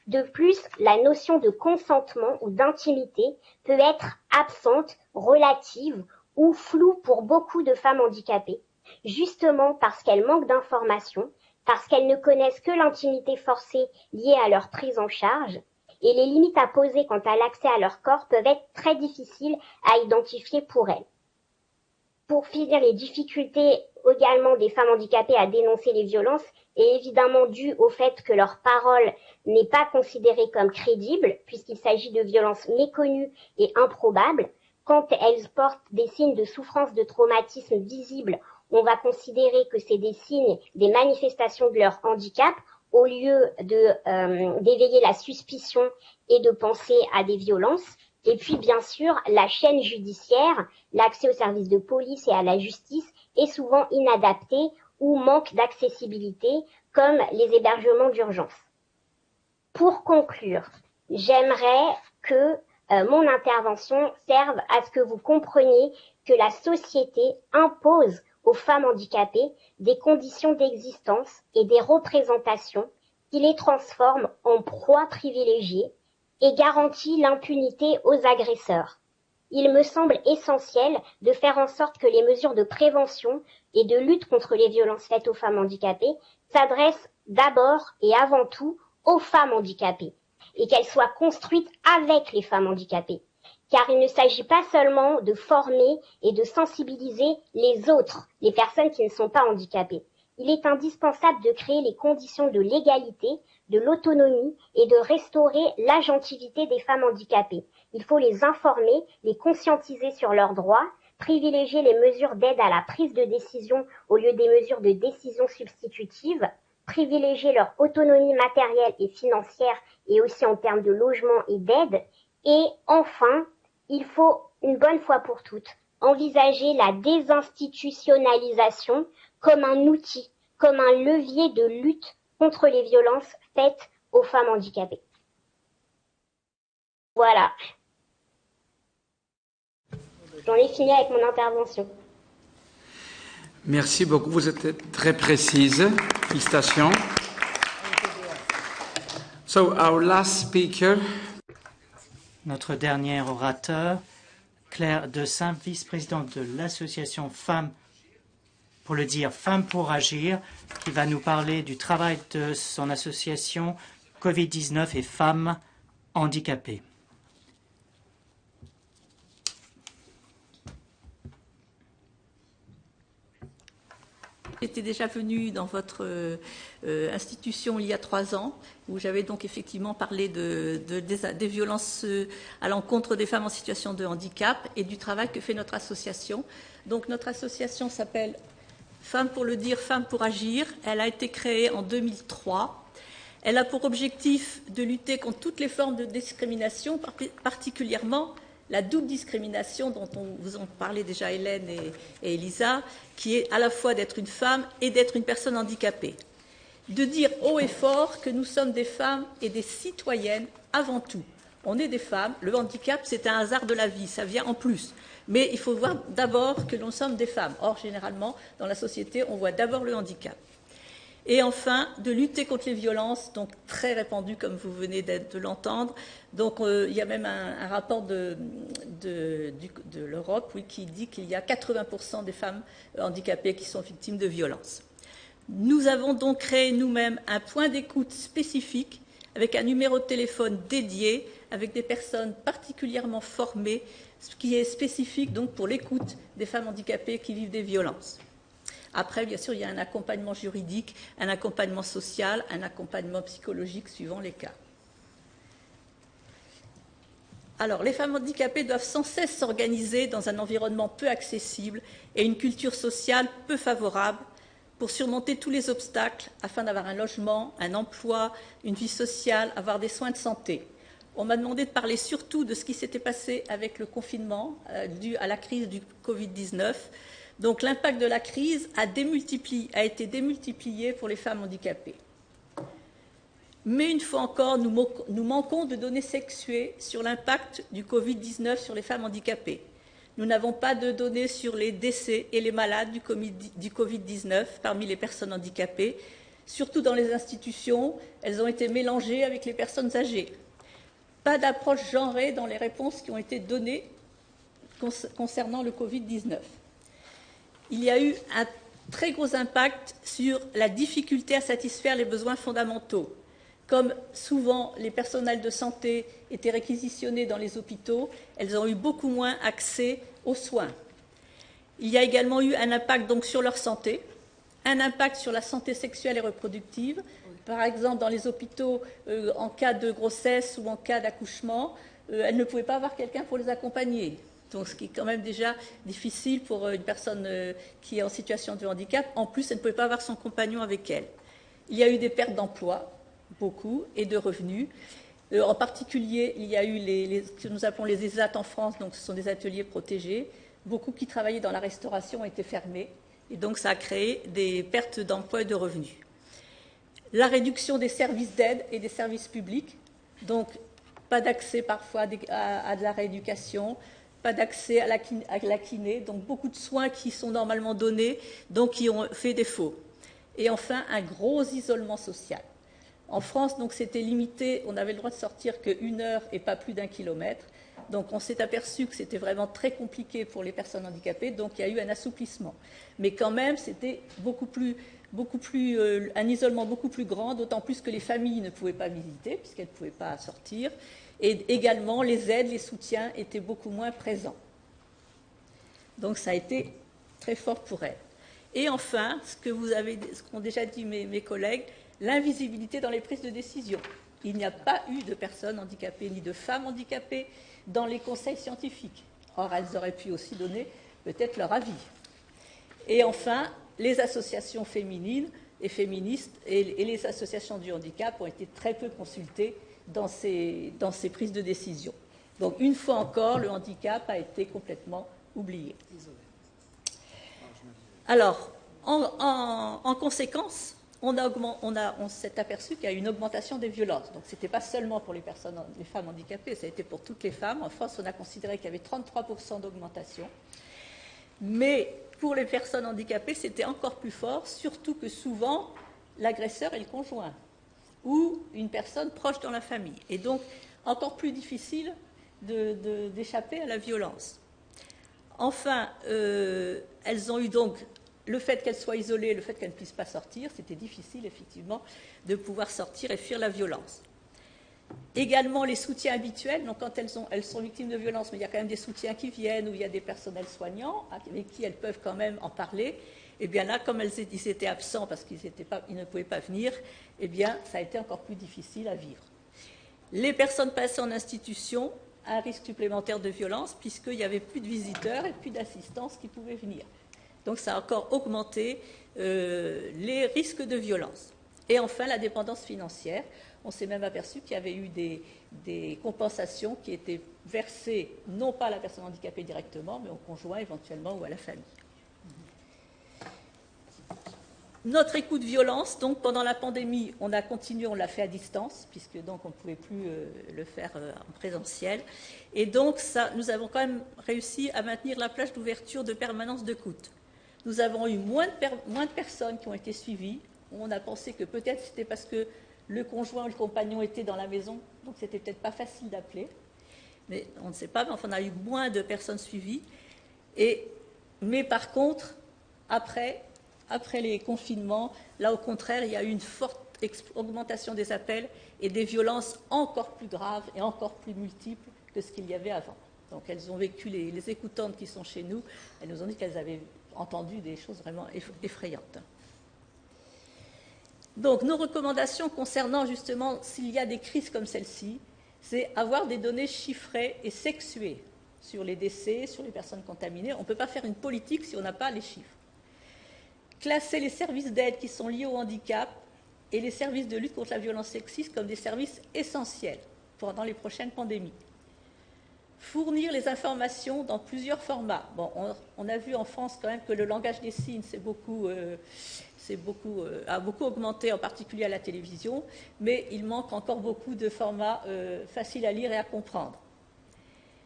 De plus, la notion de consentement ou d'intimité peut être absente, relative ou floue pour beaucoup de femmes handicapées, justement parce qu'elles manquent d'informations, parce qu'elles ne connaissent que l'intimité forcée liée à leur prise en charge, et les limites à poser quant à l'accès à leur corps peuvent être très difficiles à identifier pour elles. Pour finir, les difficultés également des femmes handicapées à dénoncer les violences est évidemment due au fait que leur parole n'est pas considérée comme crédible, puisqu'il s'agit de violences méconnues et improbables. Quand elles portent des signes de souffrance, de traumatisme visibles, on va considérer que c'est des signes, des manifestations de leur handicap, au lieu d'éveiller la suspicion et de penser à des violences. Et puis, bien sûr, la chaîne judiciaire, l'accès aux services de police et à la justice est souvent inadapté ou manque d'accessibilité, comme les hébergements d'urgence. Pour conclure, j'aimerais que mon intervention serve à ce que vous compreniez que la société impose aux femmes handicapées des conditions d'existence et des représentations qui les transforment en proies privilégiées et garantit l'impunité aux agresseurs. Il me semble essentiel de faire en sorte que les mesures de prévention et de lutte contre les violences faites aux femmes handicapées s'adressent d'abord et avant tout aux femmes handicapées et qu'elles soient construites avec les femmes handicapées. Car il ne s'agit pas seulement de former et de sensibiliser les autres, les personnes qui ne sont pas handicapées. Il est indispensable de créer les conditions de l'égalité, de l'autonomie et de restaurer l'agentivité des femmes handicapées. Il faut les informer, les conscientiser sur leurs droits, privilégier les mesures d'aide à la prise de décision au lieu des mesures de décision substitutives, privilégier leur autonomie matérielle et financière et aussi en termes de logement et d'aide. Et enfin, il faut, une bonne fois pour toutes, envisager la désinstitutionnalisation comme un outil, comme un levier de lutte contre les violences faites aux femmes handicapées. Voilà. J'en ai fini avec mon intervention. Merci beaucoup, vous êtes très précise. Félicitations. So, our last speaker. Notre dernier orateur, Claire Dessein, vice-présidente de l'association Femmes, pour le dire, Femmes pour Agir, qui va nous parler du travail de son association Covid-19 et Femmes handicapées. J'étais déjà venue dans votre institution il y a 3 ans, où j'avais donc effectivement parlé des violences à l'encontre des femmes en situation de handicap et du travail que fait notre association. Donc notre association s'appelle Femmes pour le dire, Femmes pour agir. Elle a été créée en 2003. Elle a pour objectif de lutter contre toutes les formes de discrimination, particulièrement la double discrimination dont vous en parlez déjà Hélène et Elisa, qui est à la fois d'être une femme et d'être une personne handicapée. De dire haut et fort que nous sommes des femmes et des citoyennes avant tout. On est des femmes, le handicap c'est un hasard de la vie, ça vient en plus. Mais il faut voir d'abord que nous sommes des femmes. Or, généralement, dans la société, on voit d'abord le handicap. Et enfin, de lutter contre les violences, donc très répandues comme vous venez de l'entendre. Donc il y a même un rapport de l'Europe qui dit qu'il y a 80% des femmes handicapées qui sont victimes de violences. Nous avons donc créé nous-mêmes un point d'écoute spécifique avec un numéro de téléphone dédié, avec des personnes particulièrement formées, ce qui est spécifique donc pour l'écoute des femmes handicapées qui vivent des violences. Après, bien sûr, il y a un accompagnement juridique, un accompagnement social, un accompagnement psychologique suivant les cas. Alors, les femmes handicapées doivent sans cesse s'organiser dans un environnement peu accessible et une culture sociale peu favorable pour surmonter tous les obstacles afin d'avoir un logement, un emploi, une vie sociale, avoir des soins de santé. On m'a demandé de parler surtout de ce qui s'était passé avec le confinement dû à la crise du Covid-19. Donc l'impact de la crise a été démultiplié pour les femmes handicapées. Mais une fois encore, nous manquons de données sexuées sur l'impact du Covid-19 sur les femmes handicapées. Nous n'avons pas de données sur les décès et les malades du Covid-19 parmi les personnes handicapées. Surtout dans les institutions, elles ont été mélangées avec les personnes âgées. Pas d'approche genrée dans les réponses qui ont été données concernant le Covid-19. Il y a eu un très gros impact sur la difficulté à satisfaire les besoins fondamentaux. Comme souvent les personnels de santé étaient réquisitionnés dans les hôpitaux, elles ont eu beaucoup moins accès aux soins. Il y a également eu un impact donc sur leur santé, un impact sur la santé sexuelle et reproductive. Par exemple, dans les hôpitaux, en cas de grossesse ou en cas d'accouchement, elles ne pouvaient pas avoir quelqu'un pour les accompagner. Donc, ce qui est quand même déjà difficile pour une personne qui est en situation de handicap. En plus, elle ne pouvait pas avoir son compagnon avec elle. Il y a eu des pertes d'emploi, beaucoup, et de revenus. En particulier, il y a eu ce que nous appelons les ESAT en France, donc ce sont des ateliers protégés. Beaucoup qui travaillaient dans la restauration ont été fermés, et donc ça a créé des pertes d'emploi et de revenus. La réduction des services d'aide et des services publics, donc pas d'accès parfois à de la rééducation, pas d'accès à la kiné, donc beaucoup de soins qui sont normalement donnés, donc qui ont fait défaut. Et enfin, un gros isolement social. En France, donc, c'était limité, on avait le droit de sortir qu'1 heure et pas plus d'1 kilomètre. Donc on s'est aperçu que c'était vraiment très compliqué pour les personnes handicapées, donc il y a eu un assouplissement. Mais quand même, c'était un isolement beaucoup plus grand, d'autant plus que les familles ne pouvaient pas visiter, puisqu'elles ne pouvaient pas sortir. Et également, les aides, les soutiens étaient beaucoup moins présents. Donc ça a été très fort pour elles. Et enfin, ce qu'ont déjà dit mes collègues, l'invisibilité dans les prises de décision. Il n'y a pas eu de personnes handicapées ni de femmes handicapées dans les conseils scientifiques. Or, elles auraient pu aussi donner peut-être leur avis. Et enfin, les associations féminines et féministes et les associations du handicap ont été très peu consultées dans ces prises de décision. Donc, une fois encore, le handicap a été complètement oublié. Alors, en conséquence, on s'est aperçu qu'il y a eu une augmentation des violences. Donc, ce n'était pas seulement pour les femmes handicapées, ça a été pour toutes les femmes. En France, on a considéré qu'il y avait 33% d'augmentation. Mais pour les personnes handicapées, c'était encore plus fort, surtout que souvent, l'agresseur est le conjoint ou une personne proche dans la famille. Et donc, encore plus difficile d'échapper à la violence. Enfin, elles ont eu donc le fait qu'elles soient isolées, le fait qu'elles ne puissent pas sortir, c'était difficile effectivement de pouvoir sortir et fuir la violence. Également les soutiens habituels, donc quand elles sont victimes de violences, mais il y a quand même des soutiens qui viennent, où il y a des personnels soignants avec qui elles peuvent quand même en parler, et bien là, comme ils étaient absents parce qu'ils ne pouvaient pas venir, et bien ça a été encore plus difficile à vivre. Les personnes passées en institution, un risque supplémentaire de violence, puisqu'il n'y avait plus de visiteurs et plus d'assistance qui pouvaient venir. Donc ça a encore augmenté les risques de violence. Et enfin, la dépendance financière. On s'est même aperçu qu'il y avait eu des compensations qui étaient versées, non pas à la personne handicapée directement, mais au conjoint éventuellement ou à la famille. Notre écoute violence, donc pendant la pandémie, on a continué, on l'a fait à distance, puisque donc on ne pouvait plus le faire en présentiel. Et donc ça, nous avons quand même réussi à maintenir la plage d'ouverture de permanence d'écoute. Nous avons eu moins de personnes qui ont été suivies. On a pensé que peut-être c'était parce que le conjoint ou le compagnon était dans la maison, donc c'était peut-être pas facile d'appeler. Mais on ne sait pas, mais enfin, on a eu moins de personnes suivies. Mais par contre, après les confinements, là au contraire, il y a eu une forte augmentation des appels et des violences encore plus graves et encore plus multiples que ce qu'il y avait avant. Donc elles ont vécu, les écoutantes qui sont chez nous, elles nous ont dit qu'elles avaient entendu des choses vraiment effrayantes. Donc nos recommandations concernant justement s'il y a des crises comme celle-ci, c'est avoir des données chiffrées et sexuées sur les décès, sur les personnes contaminées. On ne peut pas faire une politique si on n'a pas les chiffres. Classer les services d'aide qui sont liés au handicap et les services de lutte contre la violence sexiste comme des services essentiels pendant les prochaines pandémies. Fournir les informations dans plusieurs formats. Bon, on a vu en France quand même que le langage des signes a beaucoup augmenté, en particulier à la télévision, mais il manque encore beaucoup de formats faciles à lire et à comprendre.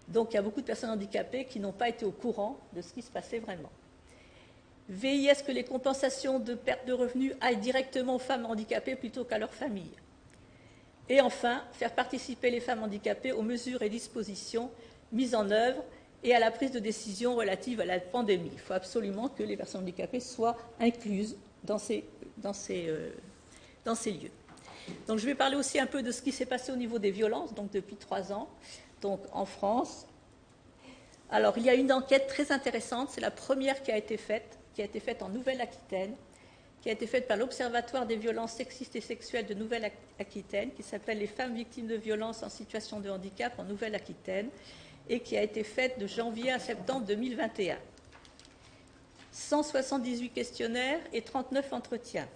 Donc il y a beaucoup de personnes handicapées qui n'ont pas été au courant de ce qui se passait vraiment. Veiller à ce que les compensations de perte de revenus aillent directement aux femmes handicapées plutôt qu'à leurs familles. Et enfin, faire participer les femmes handicapées aux mesures et dispositions mises en œuvre et à la prise de décision relative à la pandémie. Il faut absolument que les personnes handicapées soient incluses dans ces lieux. Donc je vais parler aussi un peu de ce qui s'est passé au niveau des violences, donc depuis 3 ans, donc en France. Alors il y a une enquête très intéressante, c'est la première qui a été faite en Nouvelle-Aquitaine, qui a été faite par l'Observatoire des violences sexistes et sexuelles de Nouvelle-Aquitaine, qui s'appelle « Les femmes victimes de violences en situation de handicap en Nouvelle-Aquitaine » et qui a été faite de janvier à septembre 2021. 178 questionnaires et 39 entretiens.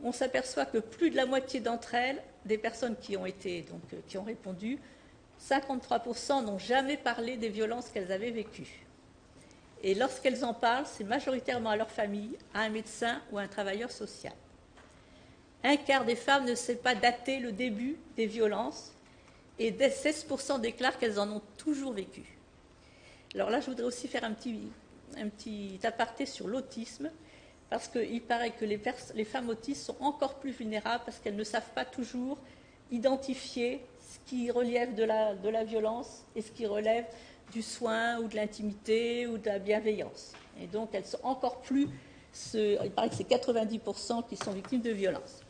On s'aperçoit que plus de la moitié d'entre elles, des personnes qui ont répondu, 53% n'ont jamais parlé des violences qu'elles avaient vécues. Et lorsqu'elles en parlent, c'est majoritairement à leur famille, à un médecin ou à un travailleur social. Un quart des femmes ne sait pas dater le début des violences et 16% déclarent qu'elles en ont toujours vécu. Alors là, je voudrais aussi faire un petit aparté sur l'autisme, parce qu'il paraît que les femmes autistes sont encore plus vulnérables parce qu'elles ne savent pas toujours identifier ce qui relève de la violence et ce qui relève du soin ou de l'intimité ou de la bienveillance. Et donc, elles sont encore plus... il paraît que c'est 90% qui sont victimes de violences.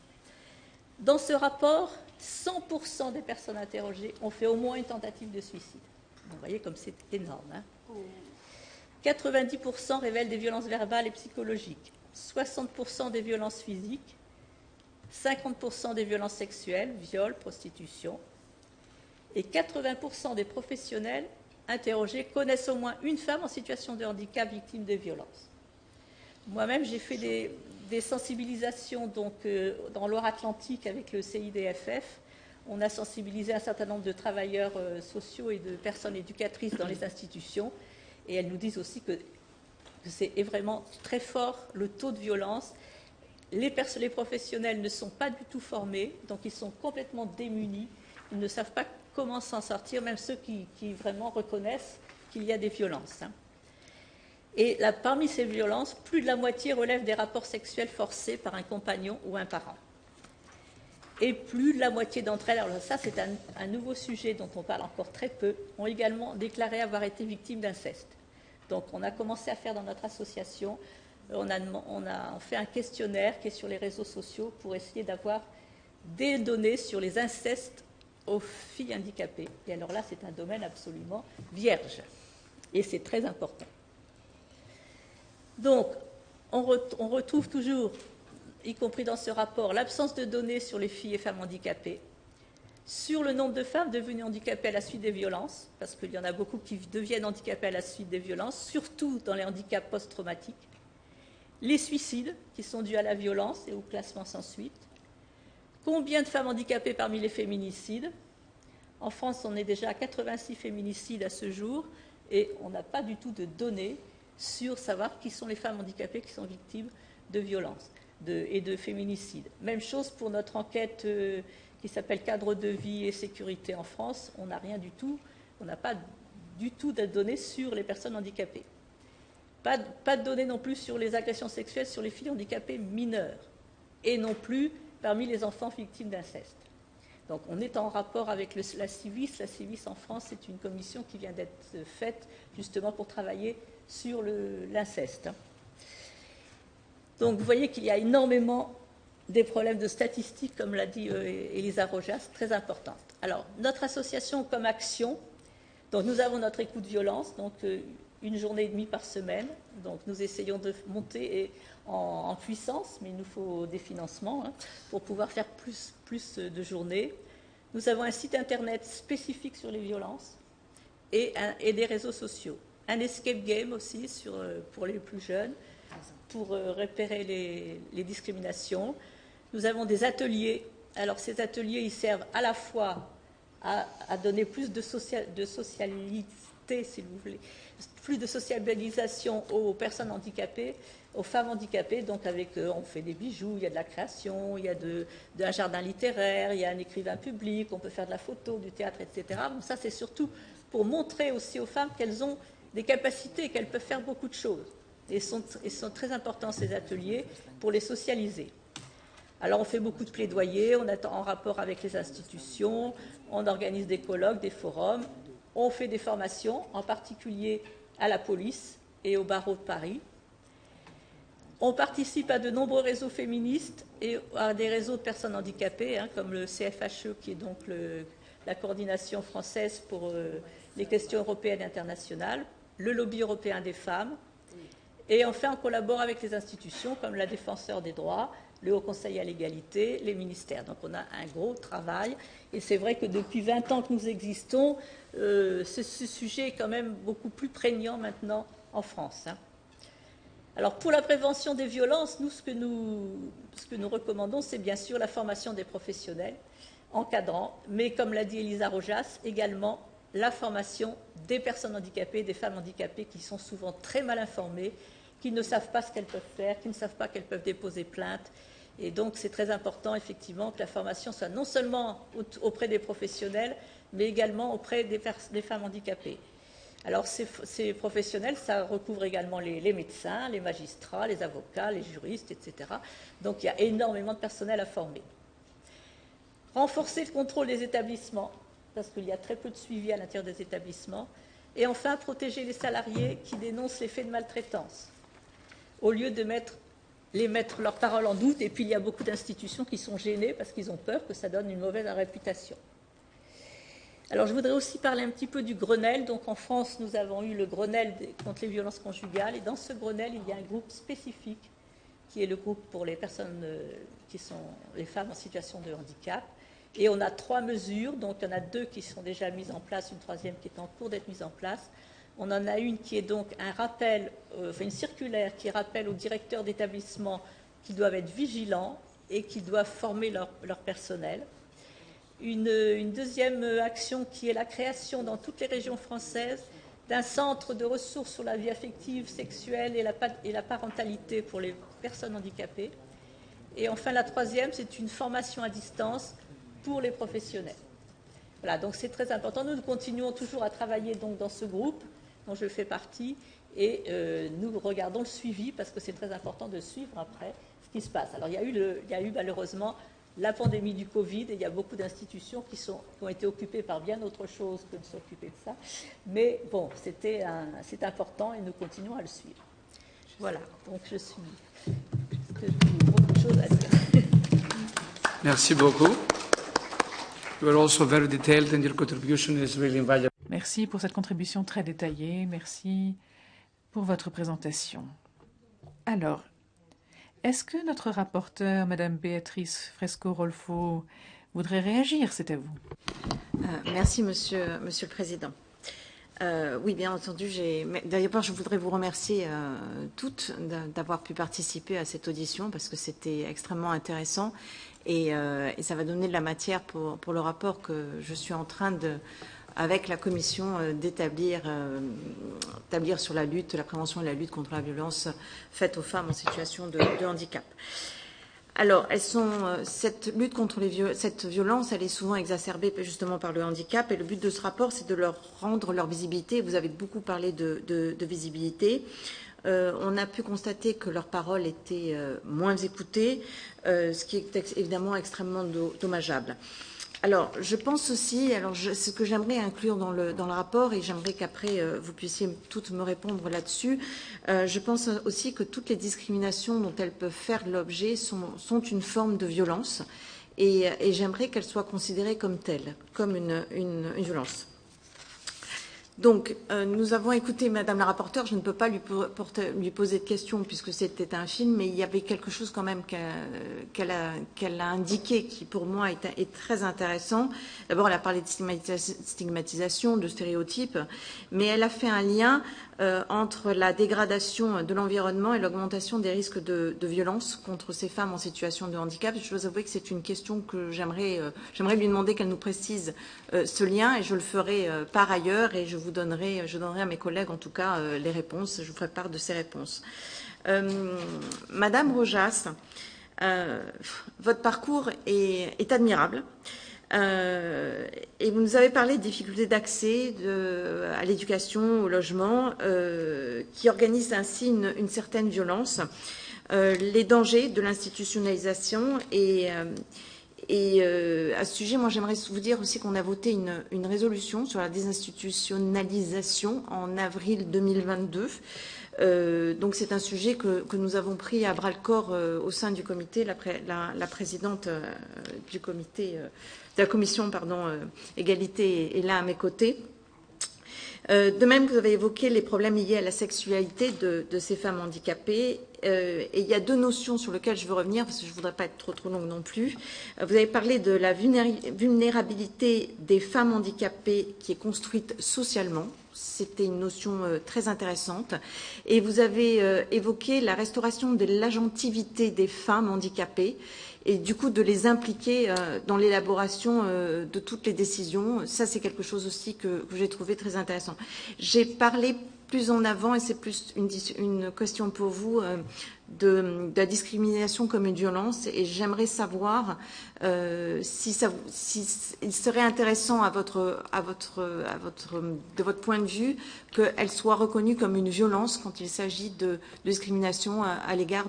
Dans ce rapport, 100% des personnes interrogées ont fait au moins une tentative de suicide. Vous voyez comme c'est énorme. Hein ? 90% révèlent des violences verbales et psychologiques, 60% des violences physiques, 50% des violences sexuelles, viols, prostitution, et 80% des professionnels interrogés connaissent au moins une femme en situation de handicap victime de violences. Moi-même, j'ai fait des sensibilisations donc, dans Loire-Atlantique avec le CIDFF. On a sensibilisé un certain nombre de travailleurs sociaux et de personnes éducatrices dans les institutions. Et elles nous disent aussi que c'est vraiment très fort le taux de violence. Les professionnels ne sont pas du tout formés, donc ils sont complètement démunis. Ils ne savent pas comment s'en sortir, même ceux qui vraiment reconnaissent qu'il y a des violences. Hein. Et là, parmi ces violences, plus de la moitié relèvent des rapports sexuels forcés par un compagnon ou un parent. Et plus de la moitié d'entre elles, alors ça c'est un nouveau sujet dont on parle encore très peu, ont également déclaré avoir été victimes d'inceste. Donc on a commencé à faire dans notre association, on a fait un questionnaire qui est sur les réseaux sociaux pour essayer d'avoir des données sur les incestes aux filles handicapées. Et alors là c'est un domaine absolument vierge. Et c'est très important. Donc on retrouve toujours, y compris dans ce rapport, l'absence de données sur les filles et femmes handicapées, sur le nombre de femmes devenues handicapées à la suite des violences, parce qu'il y en a beaucoup qui deviennent handicapées à la suite des violences, surtout dans les handicaps post-traumatiques, les suicides qui sont dus à la violence et au classement sans suite, combien de femmes handicapées parmi les féminicides. En France, on est déjà à 86 féminicides à ce jour, et on n'a pas du tout de données sur savoir qui sont les femmes handicapées qui sont victimes de violences et de féminicides. Même chose pour notre enquête qui s'appelle Cadre de vie et sécurité en France. On n'a rien du tout, on n'a pas du tout de données sur les personnes handicapées. Pas de données non plus sur les agressions sexuelles sur les filles handicapées mineures, et non plus parmi les enfants victimes d'inceste. Donc on est en rapport avec la CIVIS. La CIVIS en France, c'est une commission qui vient d'être faite justement pour travailler sur l'inceste. Donc vous voyez qu'il y a énormément des problèmes de statistiques, comme l'a dit Elisa Rojas, très importantes. Alors, notre association comme action, donc nous avons notre écoute violence, donc une journée et demie par semaine. Donc nous essayons de monter en puissance, mais il nous faut des financements pour pouvoir faire plus de journées. Nous avons un site internet spécifique sur les violences et des réseaux sociaux. Un escape game aussi pour les plus jeunes, pour repérer les discriminations. Nous avons des ateliers. Alors ces ateliers, ils servent à la fois à donner plus de socialité, si vous voulez, plus de socialisation aux personnes handicapées, aux femmes handicapées. Donc on fait des bijoux, il y a de la création, il y a un jardin littéraire, il y a un écrivain public, on peut faire de la photo, du théâtre, etc. Donc ça, c'est surtout pour montrer aussi aux femmes qu'elles ont des capacités et qu'elles peuvent faire beaucoup de choses. Et sont très importants ces ateliers pour les socialiser. Alors on fait beaucoup de plaidoyers, on est en rapport avec les institutions, on organise des colloques, des forums, on fait des formations, en particulier à la police et au barreau de Paris. On participe à de nombreux réseaux féministes et à des réseaux de personnes handicapées, comme le CFHE, qui est donc la coordination française pour les questions européennes et internationales, le lobby européen des femmes. Et enfin, on collabore avec les institutions comme la Défenseure des droits, le Haut Conseil à l'égalité, les ministères. Donc on a un gros travail. Et c'est vrai que depuis 20 ans que nous existons, ce sujet est quand même beaucoup plus prégnant maintenant en France. Alors pour la prévention des violences, ce que nous recommandons, c'est bien sûr la formation des professionnels encadrants, mais comme l'a dit Elisa Rojas, également la formation des personnes handicapées, des femmes handicapées qui sont souvent très mal informées, qui ne savent pas ce qu'elles peuvent faire, qui ne savent pas qu'elles peuvent déposer plainte. Et donc c'est très important effectivement que la formation soit non seulement auprès des professionnels, mais également auprès des femmes handicapées. Alors ces professionnels, ça recouvre également les médecins, les magistrats, les avocats, les juristes, etc. Donc il y a énormément de personnel à former. renforcer le contrôle des établissements, parce qu'il y a très peu de suivi à l'intérieur des établissements, et enfin protéger les salariés qui dénoncent les faits de maltraitance, au lieu de mettre leur parole en doute. Et puis il y a beaucoup d'institutions qui sont gênées parce qu'ils ont peur que ça donne une mauvaise réputation. Alors je voudrais aussi parler un petit peu du Grenelle. Donc en France, nous avons eu le Grenelle contre les violences conjugales, et dans ce Grenelle, il y a un groupe spécifique qui est le groupe pour les personnes qui sont les femmes en situation de handicap. Et on a 3 mesures, donc il y en a 2 qui sont déjà mises en place, une 3e qui est en cours d'être mise en place. On en a une qui est donc un rappel, une circulaire qui rappelle aux directeurs d'établissement qu'ils doivent être vigilants et qu'ils doivent former leur personnel. Une 2e action qui est la création dans toutes les régions françaises d'un centre de ressources sur la vie affective, sexuelle et la parentalité pour les personnes handicapées. Et enfin, la 3e, c'est une formation à distance pour les professionnels. Voilà, donc c'est très important. Nous continuons toujours à travailler donc dans ce groupe dont je fais partie, et nous regardons le suivi, parce que c'est très important de suivre après ce qui se passe. Alors il y a eu malheureusement la pandémie du Covid, et il y a beaucoup d'institutions qui ont été occupées par bien autre chose que de s'occuper de ça. Mais bon, c'est important, et nous continuons à le suivre. Voilà, donc je suis... beaucoup de choses à dire. Merci beaucoup. You are also very detailed and your contribution is really invaluable. Merci pour cette contribution très détaillée. Merci pour votre présentation. Alors, est-ce que notre rapporteure, Madame Béatrice Fresco-Rolfo, voudrait réagir? C'est à vous. Merci, Monsieur le Président. Oui, bien entendu. D'ailleurs, je voudrais vous remercier toutes d'avoir pu participer à cette audition, parce que c'était extrêmement intéressant, et ça va donner de la matière pour le rapport que je suis en train avec la Commission d'établir sur la prévention et la lutte contre la violence faite aux femmes en situation de handicap. Alors, cette lutte contre cette violence, elle est souvent exacerbée justement par le handicap, et le but de ce rapport, c'est de leur rendre leur visibilité. Vous avez beaucoup parlé de visibilité. On a pu constater que leurs paroles étaient moins écoutées, ce qui est évidemment extrêmement dommageable. Alors, je pense aussi, ce que j'aimerais inclure dans le rapport, et j'aimerais qu'après vous puissiez toutes me répondre là-dessus, je pense aussi que toutes les discriminations dont elles peuvent faire l'objet sont une forme de violence, et j'aimerais qu'elles soient considérées comme telles, comme une violence. Donc, nous avons écouté Madame la rapporteure. Je ne peux pas lui poser de questions puisque c'était un film, mais il y avait quelque chose quand même qu'elle a indiqué qui, pour moi, est très intéressant. D'abord, elle a parlé de stigmatisation, de stéréotypes, mais elle a fait un lien entre la dégradation de l'environnement et l'augmentation des risques de violence contre ces femmes en situation de handicap. Je dois avouer que c'est une question que j'aimerais lui demander qu'elle nous précise ce lien, et je le ferai par ailleurs, et je donnerai à mes collègues en tout cas les réponses. Je vous ferai part de ces réponses. Madame Rojas, votre parcours est admirable. Et vous nous avez parlé de difficultés d'accès à l'éducation, au logement, qui organisent ainsi une certaine violence, les dangers de l'institutionnalisation, et à ce sujet, moi, j'aimerais vous dire aussi qu'on a voté une résolution sur la désinstitutionnalisation en avril 2022. Donc, c'est un sujet que nous avons pris à bras-le-corps au sein du comité. La présidente du comité, de la commission, égalité est là à mes côtés. De même, vous avez évoqué les problèmes liés à la sexualité de ces femmes handicapées. Et il y a 2 notions sur lesquelles je veux revenir, parce que je ne voudrais pas être trop longue non plus. Vous avez parlé de la vulnérabilité des femmes handicapées qui est construite socialement. C'était une notion très intéressante. Et vous avez évoqué la restauration de l'agentivité des femmes handicapées, et du coup de les impliquer dans l'élaboration de toutes les décisions. Ça, c'est quelque chose aussi que j'ai trouvé très intéressant. J'ai parlé plus en avant, et c'est plus une question pour vous, de la discrimination comme une violence, et j'aimerais savoir si il serait intéressant de votre point de vue qu'elle soit reconnue comme une violence quand il s'agit de discrimination à l'égard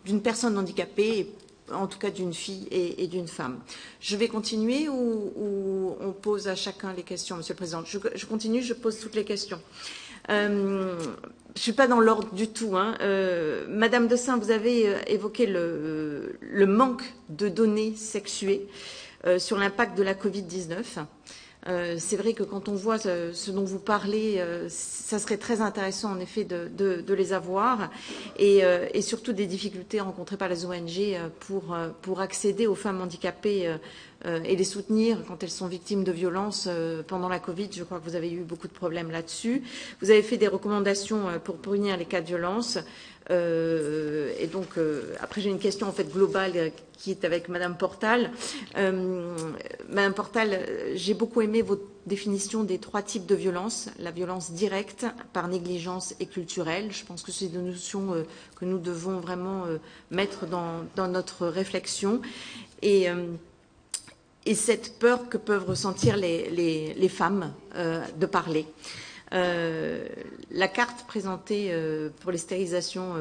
d'une personne handicapée, et en tout cas d'une fille et d'une femme. Je vais continuer ou on pose à chacun les questions, Monsieur le Président? Je continue, je pose toutes les questions. Je ne suis pas dans l'ordre du tout. Madame Dessein, vous avez évoqué le manque de données sexuées sur l'impact de la Covid-19. C'est vrai que quand on voit ce dont vous parlez, ça serait très intéressant en effet de les avoir et surtout des difficultés rencontrées par les ONG pour accéder aux femmes handicapées et les soutenir quand elles sont victimes de violences pendant la Covid. Je crois que vous avez eu beaucoup de problèmes là-dessus. Vous avez fait des recommandations pour prévenir les cas de violence. Et donc, après, j'ai une question en fait globale qui est avec Madame Portal. Madame Portal, j'ai beaucoup aimé votre définition des 3 types de violence. La violence directe, par négligence et culturelle. Je pense que c'est des notions que nous devons vraiment mettre dans notre réflexion. Et cette peur que peuvent ressentir les femmes de parler. La carte présentée pour les stérilisations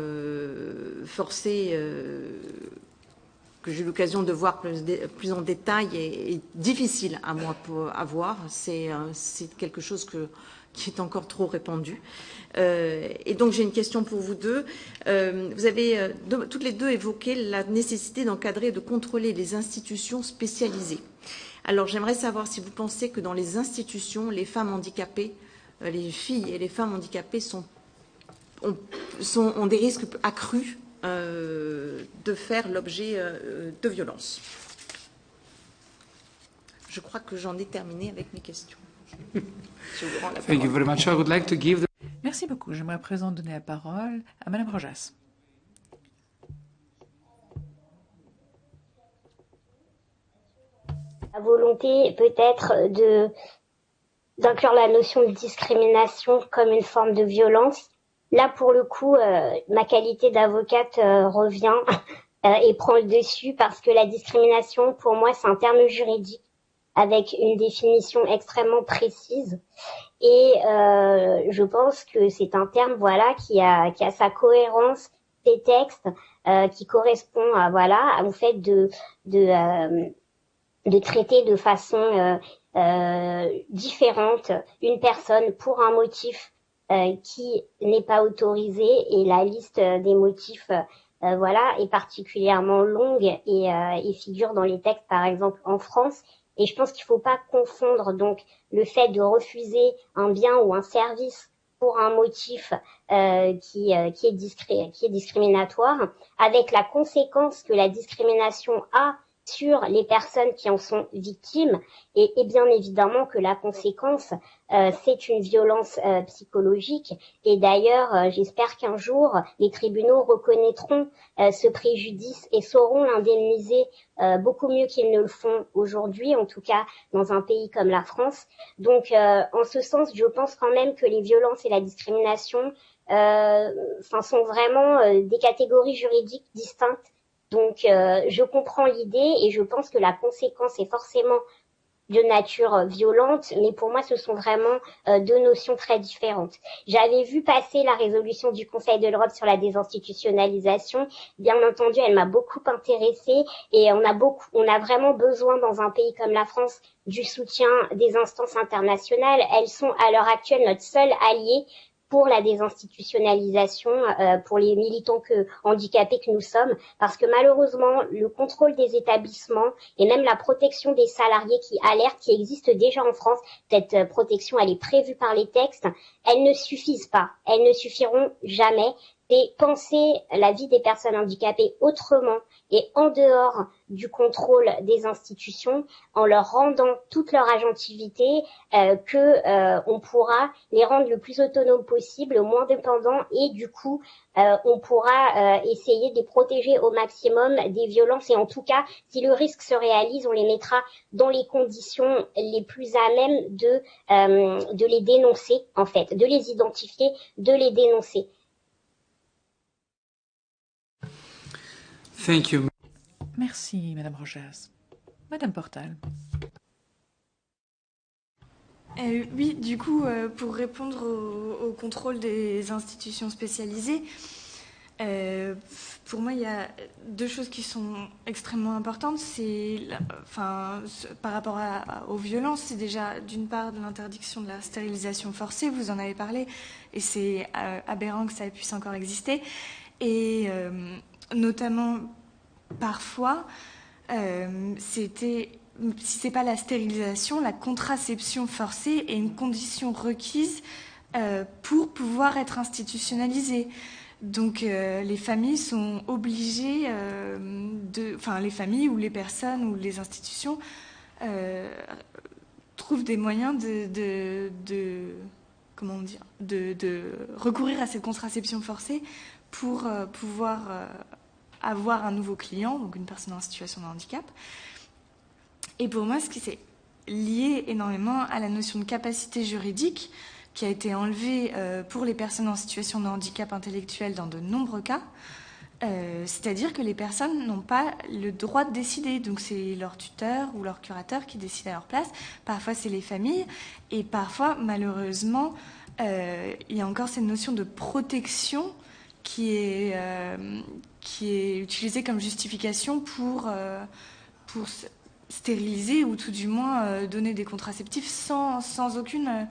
forcées, que j'ai eu l'occasion de voir plus en détail, est difficile à moi à voir. C'est quelque chose qui est encore trop répandu. Et donc j'ai une question pour vous deux. Vous avez toutes les deux évoqué la nécessité d'encadrer et de contrôler les institutions spécialisées. Alors j'aimerais savoir si vous pensez que dans les institutions, les femmes handicapées, les filles et les femmes handicapées ont des risques accrus de faire l'objet de violences. Je crois que j'en ai terminé avec mes questions. Je vous rends la parole. Thank you very much. I would like to give Merci beaucoup. J'aimerais à présent donner la parole à Madame Rojas. La volonté peut-être d'inclure la notion de discrimination comme une forme de violence. Là, pour le coup, ma qualité d'avocate revient et prend le dessus parce que la discrimination, pour moi, c'est un terme juridique avec une définition extrêmement précise. Et je pense que c'est un terme, voilà, qui a sa cohérence, ses textes, qui correspond au fait de traiter de façon différente une personne pour un motif qui n'est pas autorisé, et la liste des motifs est particulièrement longue et figure dans les textes, par exemple en France. Et je pense qu'il ne faut pas confondre donc le fait de refuser un bien ou un service pour un motif qui est discriminatoire, avec la conséquence que la discrimination a sur les personnes qui en sont victimes, et bien évidemment que la conséquence, c'est une violence psychologique. Et d'ailleurs, j'espère qu'un jour, les tribunaux reconnaîtront ce préjudice et sauront l'indemniser beaucoup mieux qu'ils ne le font aujourd'hui, en tout cas dans un pays comme la France. Donc, en ce sens, je pense quand même que les violences et la discrimination sont vraiment des catégories juridiques distinctes. Donc, je comprends l'idée et je pense que la conséquence est forcément de nature violente, mais pour moi, ce sont vraiment deux notions très différentes. J'avais vu passer la résolution du Conseil de l'Europe sur la désinstitutionnalisation. Bien entendu, elle m'a beaucoup intéressée et on a vraiment besoin dans un pays comme la France du soutien des instances internationales. Elles sont à l'heure actuelle notre seul allié pour la désinstitutionnalisation, pour les militants handicapés que nous sommes, parce que malheureusement, le contrôle des établissements et même la protection des salariés qui alertent, qui existe déjà en France, cette protection, elle est prévue par les textes, elles ne suffisent pas, elles ne suffiront jamais. C'est penser la vie des personnes handicapées autrement et en dehors du contrôle des institutions, en leur rendant toute leur agentivité, on pourra les rendre le plus autonomes possible, le moins dépendants, et du coup, on pourra essayer de les protéger au maximum des violences. Et en tout cas, si le risque se réalise, on les mettra dans les conditions les plus à même de les dénoncer, en fait, de les identifier, de les dénoncer. Thank you. Merci, Madame Rojas. Madame Portal. Oui, du coup, pour répondre au contrôle des institutions spécialisées, Pour moi, il y a deux choses qui sont extrêmement importantes. Par rapport aux violences, c'est déjà d'une part de l'interdiction de la stérilisation forcée, vous en avez parlé, et c'est aberrant que ça puisse encore exister. Et notamment, parfois, si c'est pas la stérilisation, la contraception forcée est une condition requise pour pouvoir être institutionnalisée. Donc les familles sont obligées les familles ou les personnes ou les institutions trouvent des moyens de recourir à cette contraception forcée pour pouvoir avoir un nouveau client, donc une personne en situation de handicap. Et pour moi, c'est lié énormément à la notion de capacité juridique qui a été enlevée pour les personnes en situation de handicap intellectuel dans de nombreux cas. C'est-à-dire que les personnes n'ont pas le droit de décider. Donc c'est leur tuteur ou leur curateur qui décide à leur place. Parfois c'est les familles. Et parfois, malheureusement, il y a encore cette notion de protection qui est utilisée comme justification pour stériliser ou tout du moins donner des contraceptifs sans aucune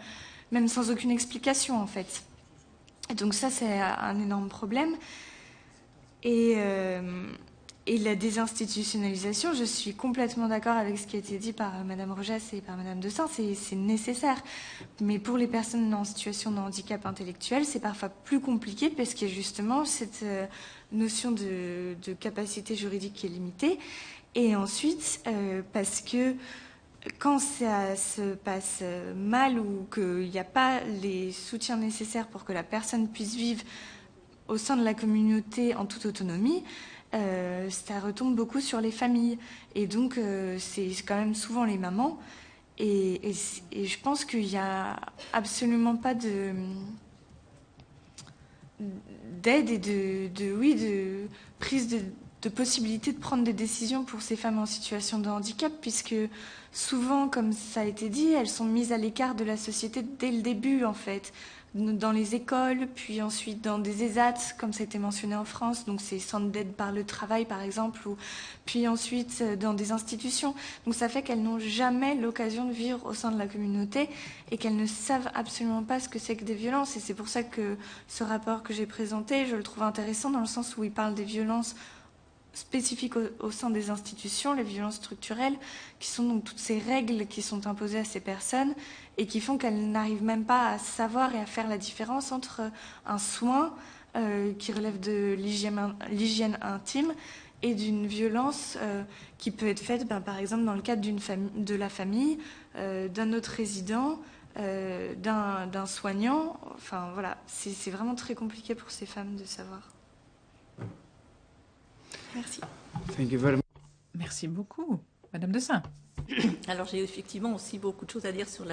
explication en fait. Et donc ça c'est un énorme problème. Et la désinstitutionnalisation, je suis complètement d'accord avec ce qui a été dit par Madame Rojas et par Madame Dessins, c'est nécessaire. Mais pour les personnes en situation de handicap intellectuel, c'est parfois plus compliqué parce qu'il y a justement cette notion de capacité juridique qui est limitée. Et ensuite, parce que quand ça se passe mal ou qu'il n'y a pas les soutiens nécessaires pour que la personne puisse vivre au sein de la communauté en toute autonomie, ça retombe beaucoup sur les familles. Et donc, c'est quand même souvent les mamans. Et je pense qu'il n'y a absolument pas d'aide et de prise de possibilité de prendre des décisions pour ces femmes en situation de handicap, puisque souvent, comme ça a été dit, elles sont mises à l'écart de la société dès le début, en fait, dans les écoles, puis ensuite dans des ESAT, comme ça a été mentionné en France, donc c'est centres d'aide par le travail, par exemple, puis ensuite dans des institutions. Donc ça fait qu'elles n'ont jamais l'occasion de vivre au sein de la communauté et qu'elles ne savent absolument pas ce que c'est que des violences. Et c'est pour ça que ce rapport que j'ai présenté, je le trouve intéressant dans le sens où il parle des violences spécifiques au sein des institutions, les violences structurelles, qui sont donc toutes ces règles qui sont imposées à ces personnes et qui font qu'elles n'arrivent même pas à savoir et à faire la différence entre un soin qui relève de l'hygiène intime et d'une violence qui peut être faite, par exemple, dans le cadre de la famille, d'un autre résident, d'un soignant. Enfin, voilà, c'est vraiment très compliqué pour ces femmes de savoir. Merci. Thank you very much. Merci beaucoup. Madame Dessins. Alors j'ai effectivement aussi beaucoup de choses à dire sur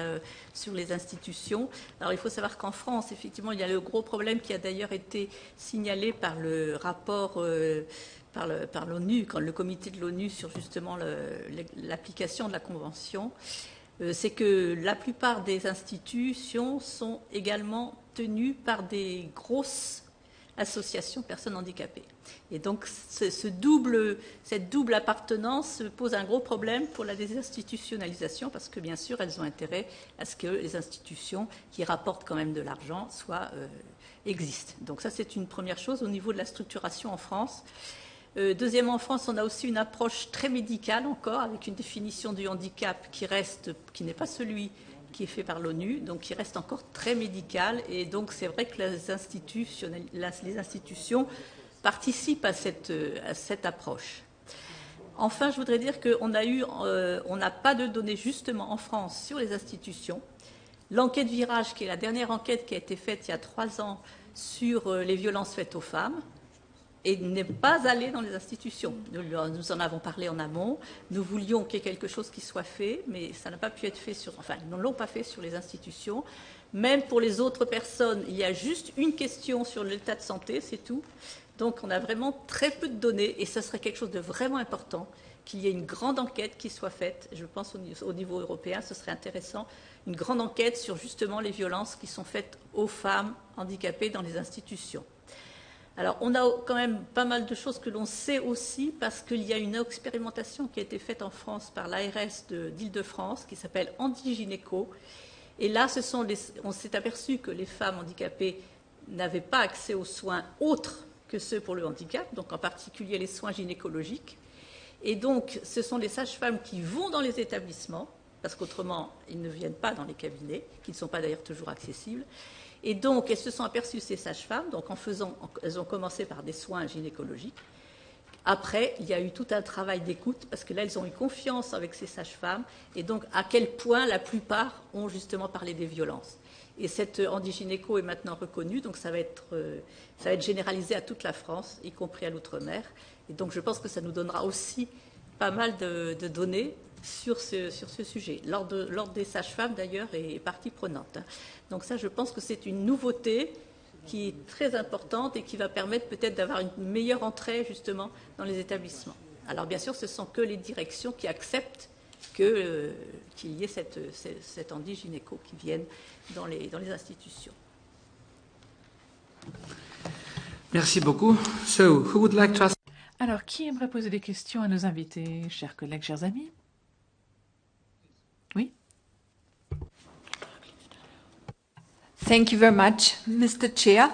les institutions. Alors il faut savoir qu'en France, effectivement, il y a le gros problème qui a d'ailleurs été signalé par le rapport par l'ONU, quand le comité de l'ONU sur justement l'application de la Convention, c'est que la plupart des institutions sont également tenues par des grosses associations de personnes handicapées. Et donc cette double appartenance pose un gros problème pour la désinstitutionnalisation parce que bien sûr elles ont intérêt à ce que les institutions qui rapportent quand même de l'argent existent. Donc ça c'est une première chose au niveau de la structuration en France. Deuxièmement, en France, on a aussi une approche très médicale encore, avec une définition du handicap qui n'est pas celui qui est fait par l'ONU, donc qui reste encore très médicale. Et donc c'est vrai que les institutions participent à cette approche. Enfin, je voudrais dire qu'on n'a pas de données justement en France sur les institutions. L'enquête Virage, qui est la dernière enquête qui a été faite il y a 3 ans sur les violences faites aux femmes, et n'est pas allé dans les institutions. Nous en avons parlé en amont. Nous voulions qu'il y ait quelque chose qui soit fait, mais ça n'a pas pu être fait ils ne l'ont pas fait sur les institutions. Même pour les autres personnes, il y a juste une question sur l'état de santé, c'est tout. Donc on a vraiment très peu de données, et ce serait quelque chose de vraiment important, qu'il y ait une grande enquête qui soit faite. Je pense au niveau européen, ce serait intéressant, une grande enquête sur justement les violences qui sont faites aux femmes handicapées dans les institutions. Alors, on a quand même pas mal de choses que l'on sait aussi parce qu'il y a une expérimentation qui a été faite en France par l'ARS d'Île-de-France qui s'appelle Handigynéco. Et là, on s'est aperçu que les femmes handicapées n'avaient pas accès aux soins autres que ceux pour le handicap, donc en particulier les soins gynécologiques. Et donc, ce sont les sages-femmes qui vont dans les établissements, parce qu'autrement, ils ne viennent pas dans les cabinets, qui ne sont pas d'ailleurs toujours accessibles. Et donc, elles se sont aperçues, ces sages-femmes, donc elles ont commencé par des soins gynécologiques. Après, il y a eu tout un travail d'écoute, parce que là, elles ont eu confiance avec ces sages-femmes, et donc à quel point la plupart ont justement parlé des violences. Et cette handigynéco est maintenant reconnue, donc ça va être généralisé à toute la France, y compris à l'outre-mer. Et donc, je pense que ça nous donnera aussi pas mal de données sur ce sujet. L'ordre des sages-femmes, d'ailleurs, est partie prenante. Donc ça, je pense que c'est une nouveauté qui est très importante et qui va permettre peut-être d'avoir une meilleure entrée, justement, dans les établissements. Alors, bien sûr, ce ne sont que les directions qui acceptent qu'il y ait cette handigynéco qui vienne dans les institutions. Merci beaucoup. So, who would like to ask? Alors, qui aimerait poser des questions à nos invités, chers collègues, chers amis? Oui. Thank you very much, Mr. Chair.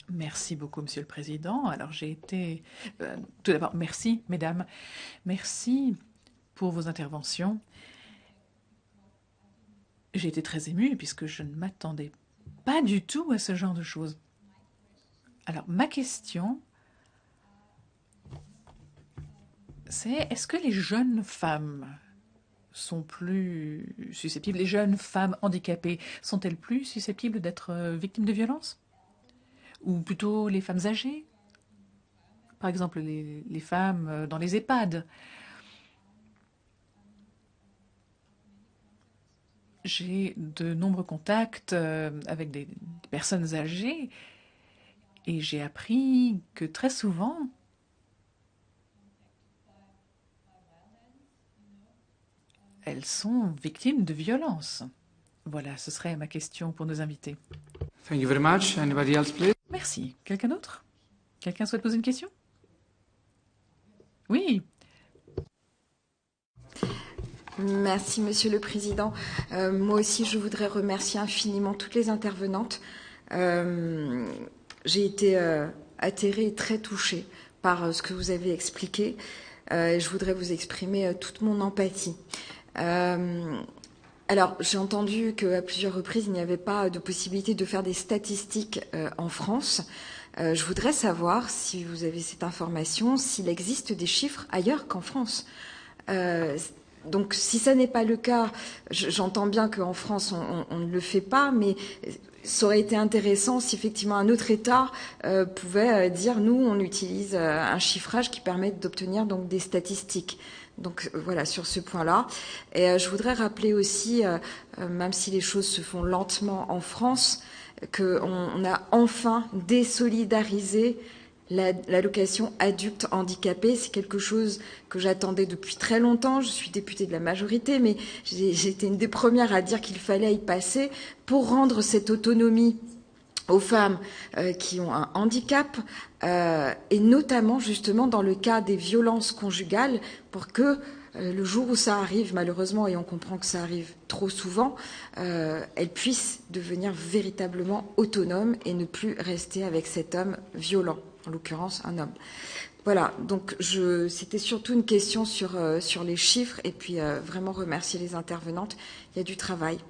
Merci beaucoup, Monsieur le Président. Alors, j'ai été... tout d'abord, merci, mesdames. Merci pour vos interventions. J'ai été très émue puisque je ne m'attendais pas du tout à ce genre de choses. Alors, ma question, c'est est-ce que les jeunes femmes sont plus susceptibles, les jeunes femmes handicapées, sont-elles plus susceptibles d'être victimes de violences? Ou plutôt les femmes âgées? Par exemple, les femmes dans les EHPAD. J'ai de nombreux contacts avec des personnes âgées et j'ai appris que très souvent, elles sont victimes de violences. Voilà, ce serait ma question pour nos invités. Thank you very much. Anybody else, please? Merci. Quelqu'un d'autre? Quelqu'un souhaite poser une question? Oui. Merci, Monsieur le Président. Moi aussi, je voudrais remercier infiniment toutes les intervenantes. J'ai été atterrée et très touchée par ce que vous avez expliqué. Je voudrais vous exprimer toute mon empathie. Alors, j'ai entendu qu'à plusieurs reprises, il n'y avait pas de possibilité de faire des statistiques en France. Je voudrais savoir, si vous avez cette information, s'il existe des chiffres ailleurs qu'en France. Donc, si ça n'est pas le cas, j'entends bien qu'en France, on ne le fait pas, mais ça aurait été intéressant si effectivement un autre État pouvait dire, nous, on utilise un chiffrage qui permet d'obtenir donc des statistiques. Donc voilà, sur ce point-là. Et je voudrais rappeler aussi, même si les choses se font lentement en France, qu'on a enfin désolidarisé l'allocation adulte handicapé. C'est quelque chose que j'attendais depuis très longtemps. Je suis députée de la majorité, mais j'ai été une des premières à dire qu'il fallait y passer pour rendre cette autonomie aux femmes qui ont un handicap, et notamment justement dans le cas des violences conjugales, pour que le jour où ça arrive, malheureusement, et on comprend que ça arrive trop souvent, elles puissent devenir véritablement autonomes et ne plus rester avec cet homme violent, en l'occurrence un homme. Voilà, donc c'était surtout une question sur les chiffres, et puis vraiment remercier les intervenantes. Il y a du travail.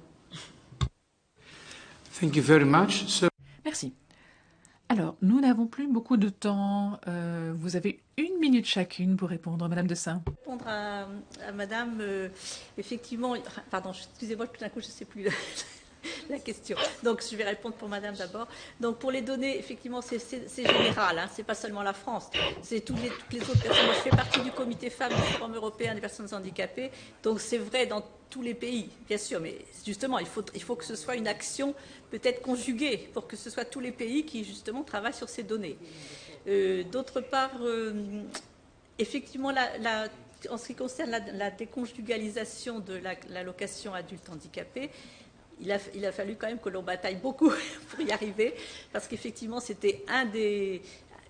Thank you very much. Merci. Alors, nous n'avons plus beaucoup de temps. Vous avez 1 minute chacune pour répondre, Madame Dessein. Répondre à Madame, effectivement, pardon, excusez-moi, tout d'un coup, je ne sais plus la question. Donc, je vais répondre pour Madame d'abord. Donc, pour les données, effectivement, c'est général, hein, c'est pas seulement la France, c'est toutes les autres personnes. Moi, je fais partie du comité femmes du Forum européen des personnes handicapées, donc c'est vrai dans tous les pays, bien sûr, mais justement, il faut que ce soit une action peut-être conjuguée pour que ce soit tous les pays qui, justement, travaillent sur ces données. D'autre part, effectivement, en ce qui concerne la déconjugalisation de l'allocation adulte handicapé, il a fallu quand même que l'on bataille beaucoup pour y arriver, parce qu'effectivement, c'était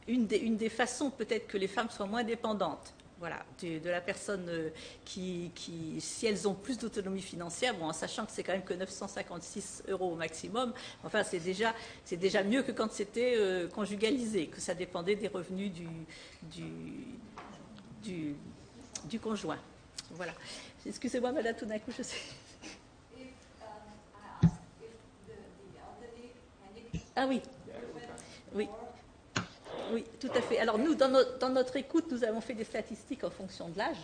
une des façons peut-être que les femmes soient moins dépendantes. Voilà, de la personne qui, si elles ont plus d'autonomie financière, bon, en sachant que c'est quand même que 956 € au maximum, enfin c'est déjà mieux que quand c'était conjugalisé, que ça dépendait des revenus du conjoint. Voilà. Excusez-moi, madame, tout d'un coup, je sais. Ah oui. Oui. Oui, tout à fait. Alors nous, dans notre écoute, nous avons fait des statistiques en fonction de l'âge,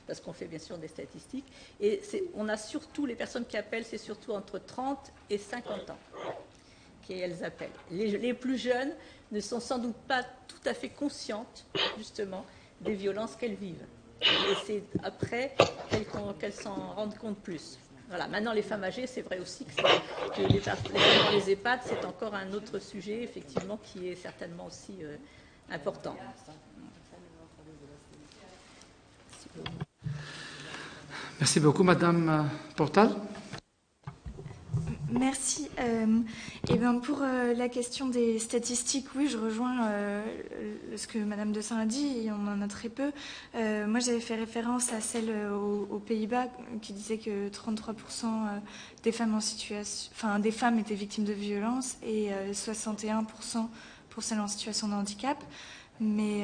parce qu'on fait bien sûr des statistiques, et on a surtout, les personnes qui appellent, c'est surtout entre 30 et 50 ans qu'elles appellent. Les plus jeunes ne sont sans doute pas tout à fait conscientes, justement, des violences qu'elles vivent. Et c'est après qu'elles s'en rendent compte plus. Voilà. Maintenant, les femmes âgées, c'est vrai aussi que les femmes dans les EHPAD, c'est encore un autre sujet, effectivement, qui est certainement aussi important. Merci beaucoup, Madame Portal. Merci. Et bien pour la question des statistiques, oui, je rejoins ce que Madame Dessein a dit, et on en a très peu. Moi, j'avais fait référence à celle aux Pays-Bas qui disait que 33% des femmes en situation, enfin des femmes étaient victimes de violences et 61% pour celles en situation de handicap. Mais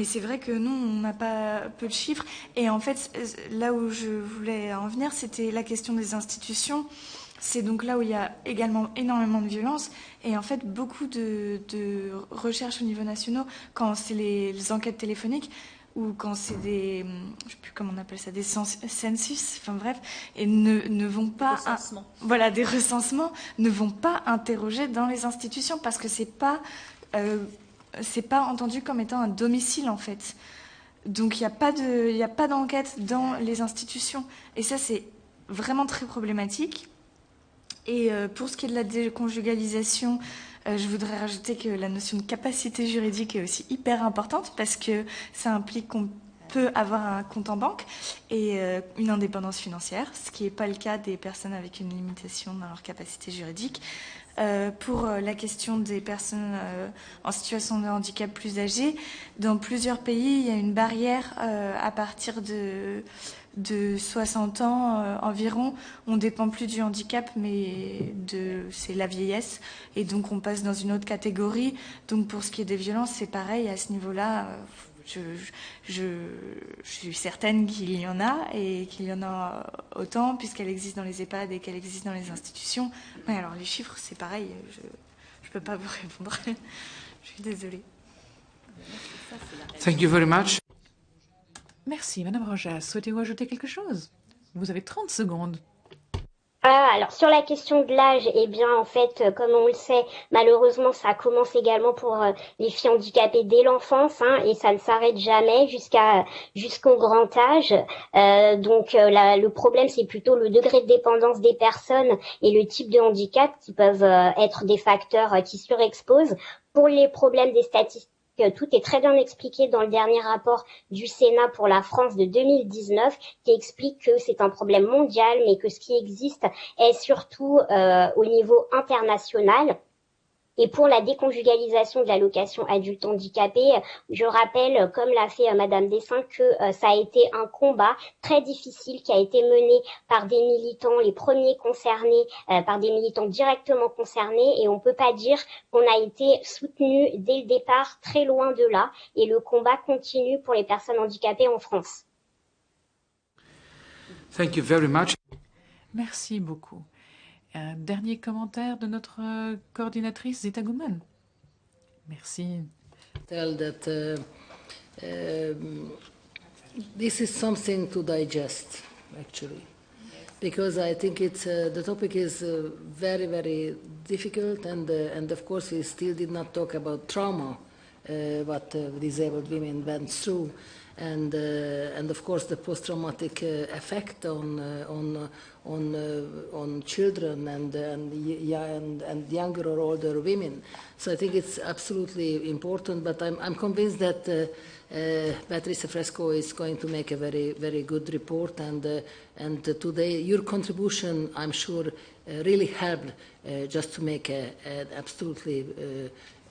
c'est vrai que nous, on n'a pas peu de chiffres. Et en fait, là où je voulais en venir, c'était la question des institutions. C'est donc là où il y a également énormément de violence. Et en fait, beaucoup de recherches au niveau national, quand c'est les enquêtes téléphoniques, ou quand c'est des, je sais plus comment on appelle ça, des census, enfin bref, et ne vont pas, voilà, des recensements, ne vont pas interroger dans les institutions, parce que c'est pas entendu comme étant un domicile, en fait. Donc, il n'y a pas d'enquête dans les institutions. Et ça, c'est vraiment très problématique. Et pour ce qui est de la déconjugalisation, je voudrais rajouter que la notion de capacité juridique est aussi hyper importante, parce que ça implique qu'on peut avoir un compte en banque et une indépendance financière, ce qui n'est pas le cas des personnes avec une limitation dans leur capacité juridique. Pour la question des personnes en situation de handicap plus âgées, dans plusieurs pays, il y a une barrière à partir de 60 ans environ. On ne dépend plus du handicap, mais c'est la vieillesse. Et donc, on passe dans une autre catégorie. Donc, pour ce qui est des violences, c'est pareil. À ce niveau-là, je suis certaine qu'il y en a, et qu'il y en a autant, puisqu'elle existe dans les EHPAD et qu'elle existe dans les institutions. Mais alors, les chiffres, c'est pareil. Je ne peux pas vous répondre. Je suis désolée. Thank you very much. Merci, Madame Rojas. Souhaitez-vous ajouter quelque chose? Vous avez 30 secondes. Alors sur la question de l'âge, eh bien en fait, comme on le sait, malheureusement ça commence également pour les filles handicapées dès l'enfance, et ça ne s'arrête jamais jusqu'au grand âge. Donc le problème c'est plutôt le degré de dépendance des personnes et le type de handicap qui peuvent être des facteurs qui surexposent. Pour les problèmes des statistiques, tout est très bien expliqué dans le dernier rapport du Sénat pour la France de 2019, qui explique que c'est un problème mondial, mais que ce qui existe est surtout au niveau international. Et pour la déconjugalisation de l'allocation adulte handicapé, je rappelle, comme l'a fait Madame Dessein, que ça a été un combat très difficile qui a été mené par des militants, les premiers concernés, par des militants directement concernés, et on peut pas dire qu'on a été soutenu dès le départ, très loin de là, et le combat continue pour les personnes handicapées en France. Thank you very much. Merci beaucoup. Un dernier commentaire de notre coordinatrice Zita Gouman. Merci. Tell that this is something to digest, actually, because I think it's the topic is very, very difficult, and of course we still did not talk about trauma, what disabled women went through. And of course the post-traumatic effect on children and younger or older women. So I think it's absolutely important. But I'm convinced that Patricia Fresco is going to make a very, very good report. And today your contribution, I'm sure, really helped just to make an absolutely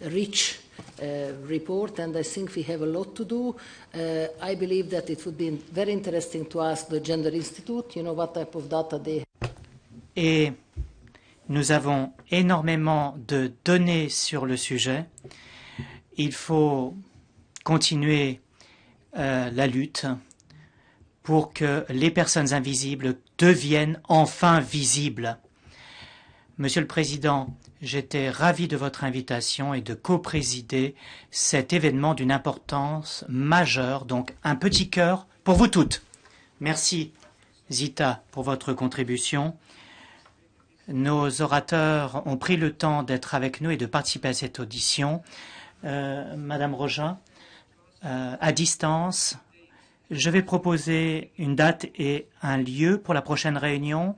rich report, and I think we have a lot to do. I believe that it would be very interesting to ask the Gender Institute, you know, what type of data they have. Et nous avons énormément de données sur le sujet. Il faut continuer la lutte pour que les personnes invisibles deviennent enfin visibles. Monsieur le Président, j'étais ravi de votre invitation et de co-présider cet événement d'une importance majeure, donc un petit cœur pour vous toutes. Merci Zita pour votre contribution. Nos orateurs ont pris le temps d'être avec nous et de participer à cette audition. Madame Rogin, à distance, je vais proposer une date et un lieu pour la prochaine réunion.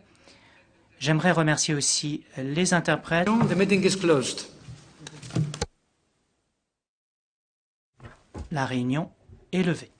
J'aimerais remercier aussi les interprètes. The meeting is closed. La réunion est levée.